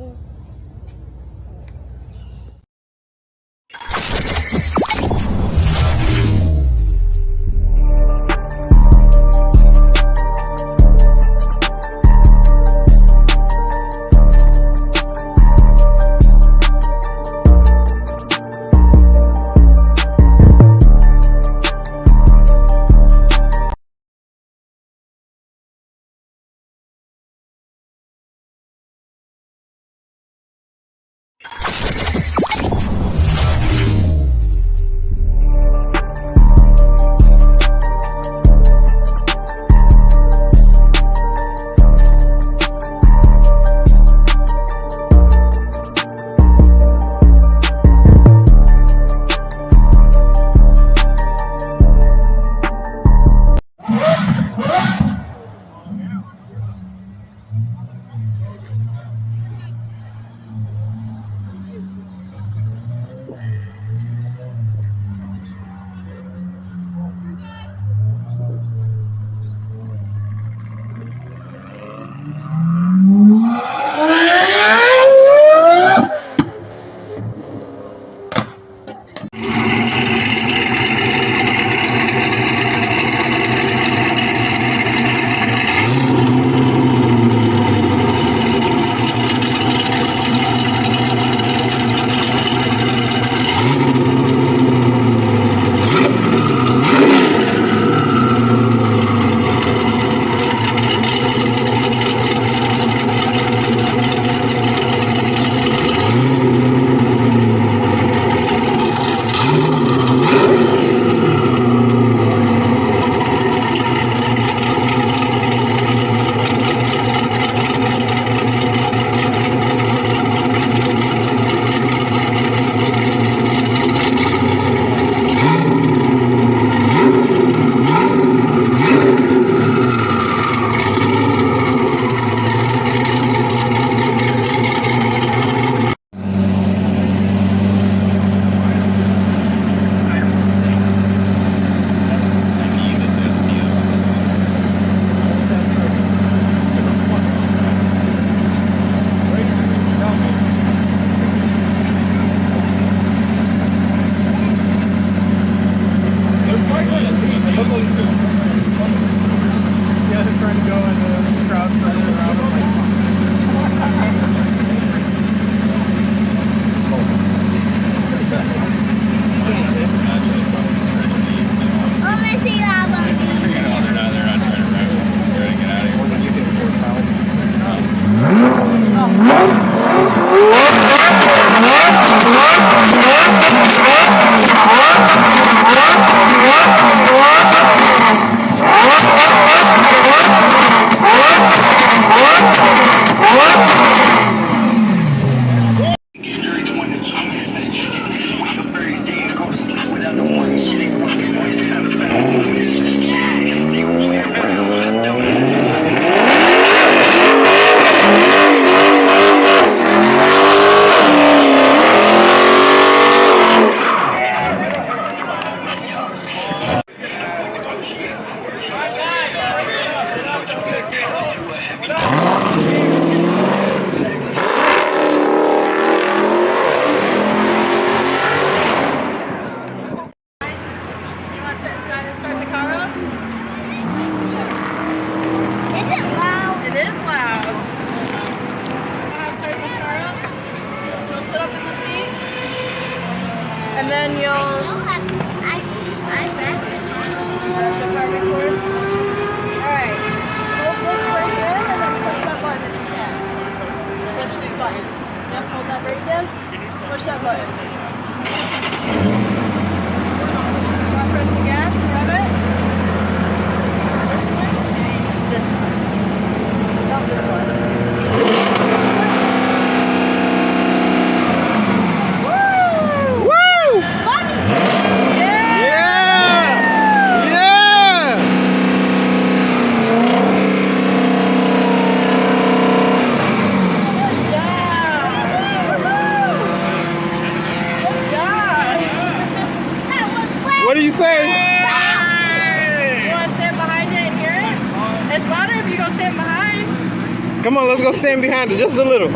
Yeah. then you'll Alright. Hold this right there and then push that button if you can. Push the button. Yep, hold that right there. Push that button. Press the gas, grab it. This one. Not this one. What do you say? You want to stand behind it and hear it? It's louder if you go stand behind. Come on, let's go stand behind it just a little.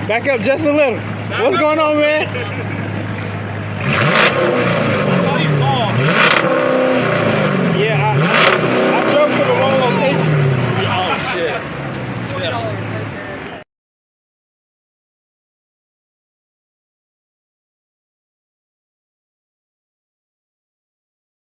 Back up just a little. What's going on, man?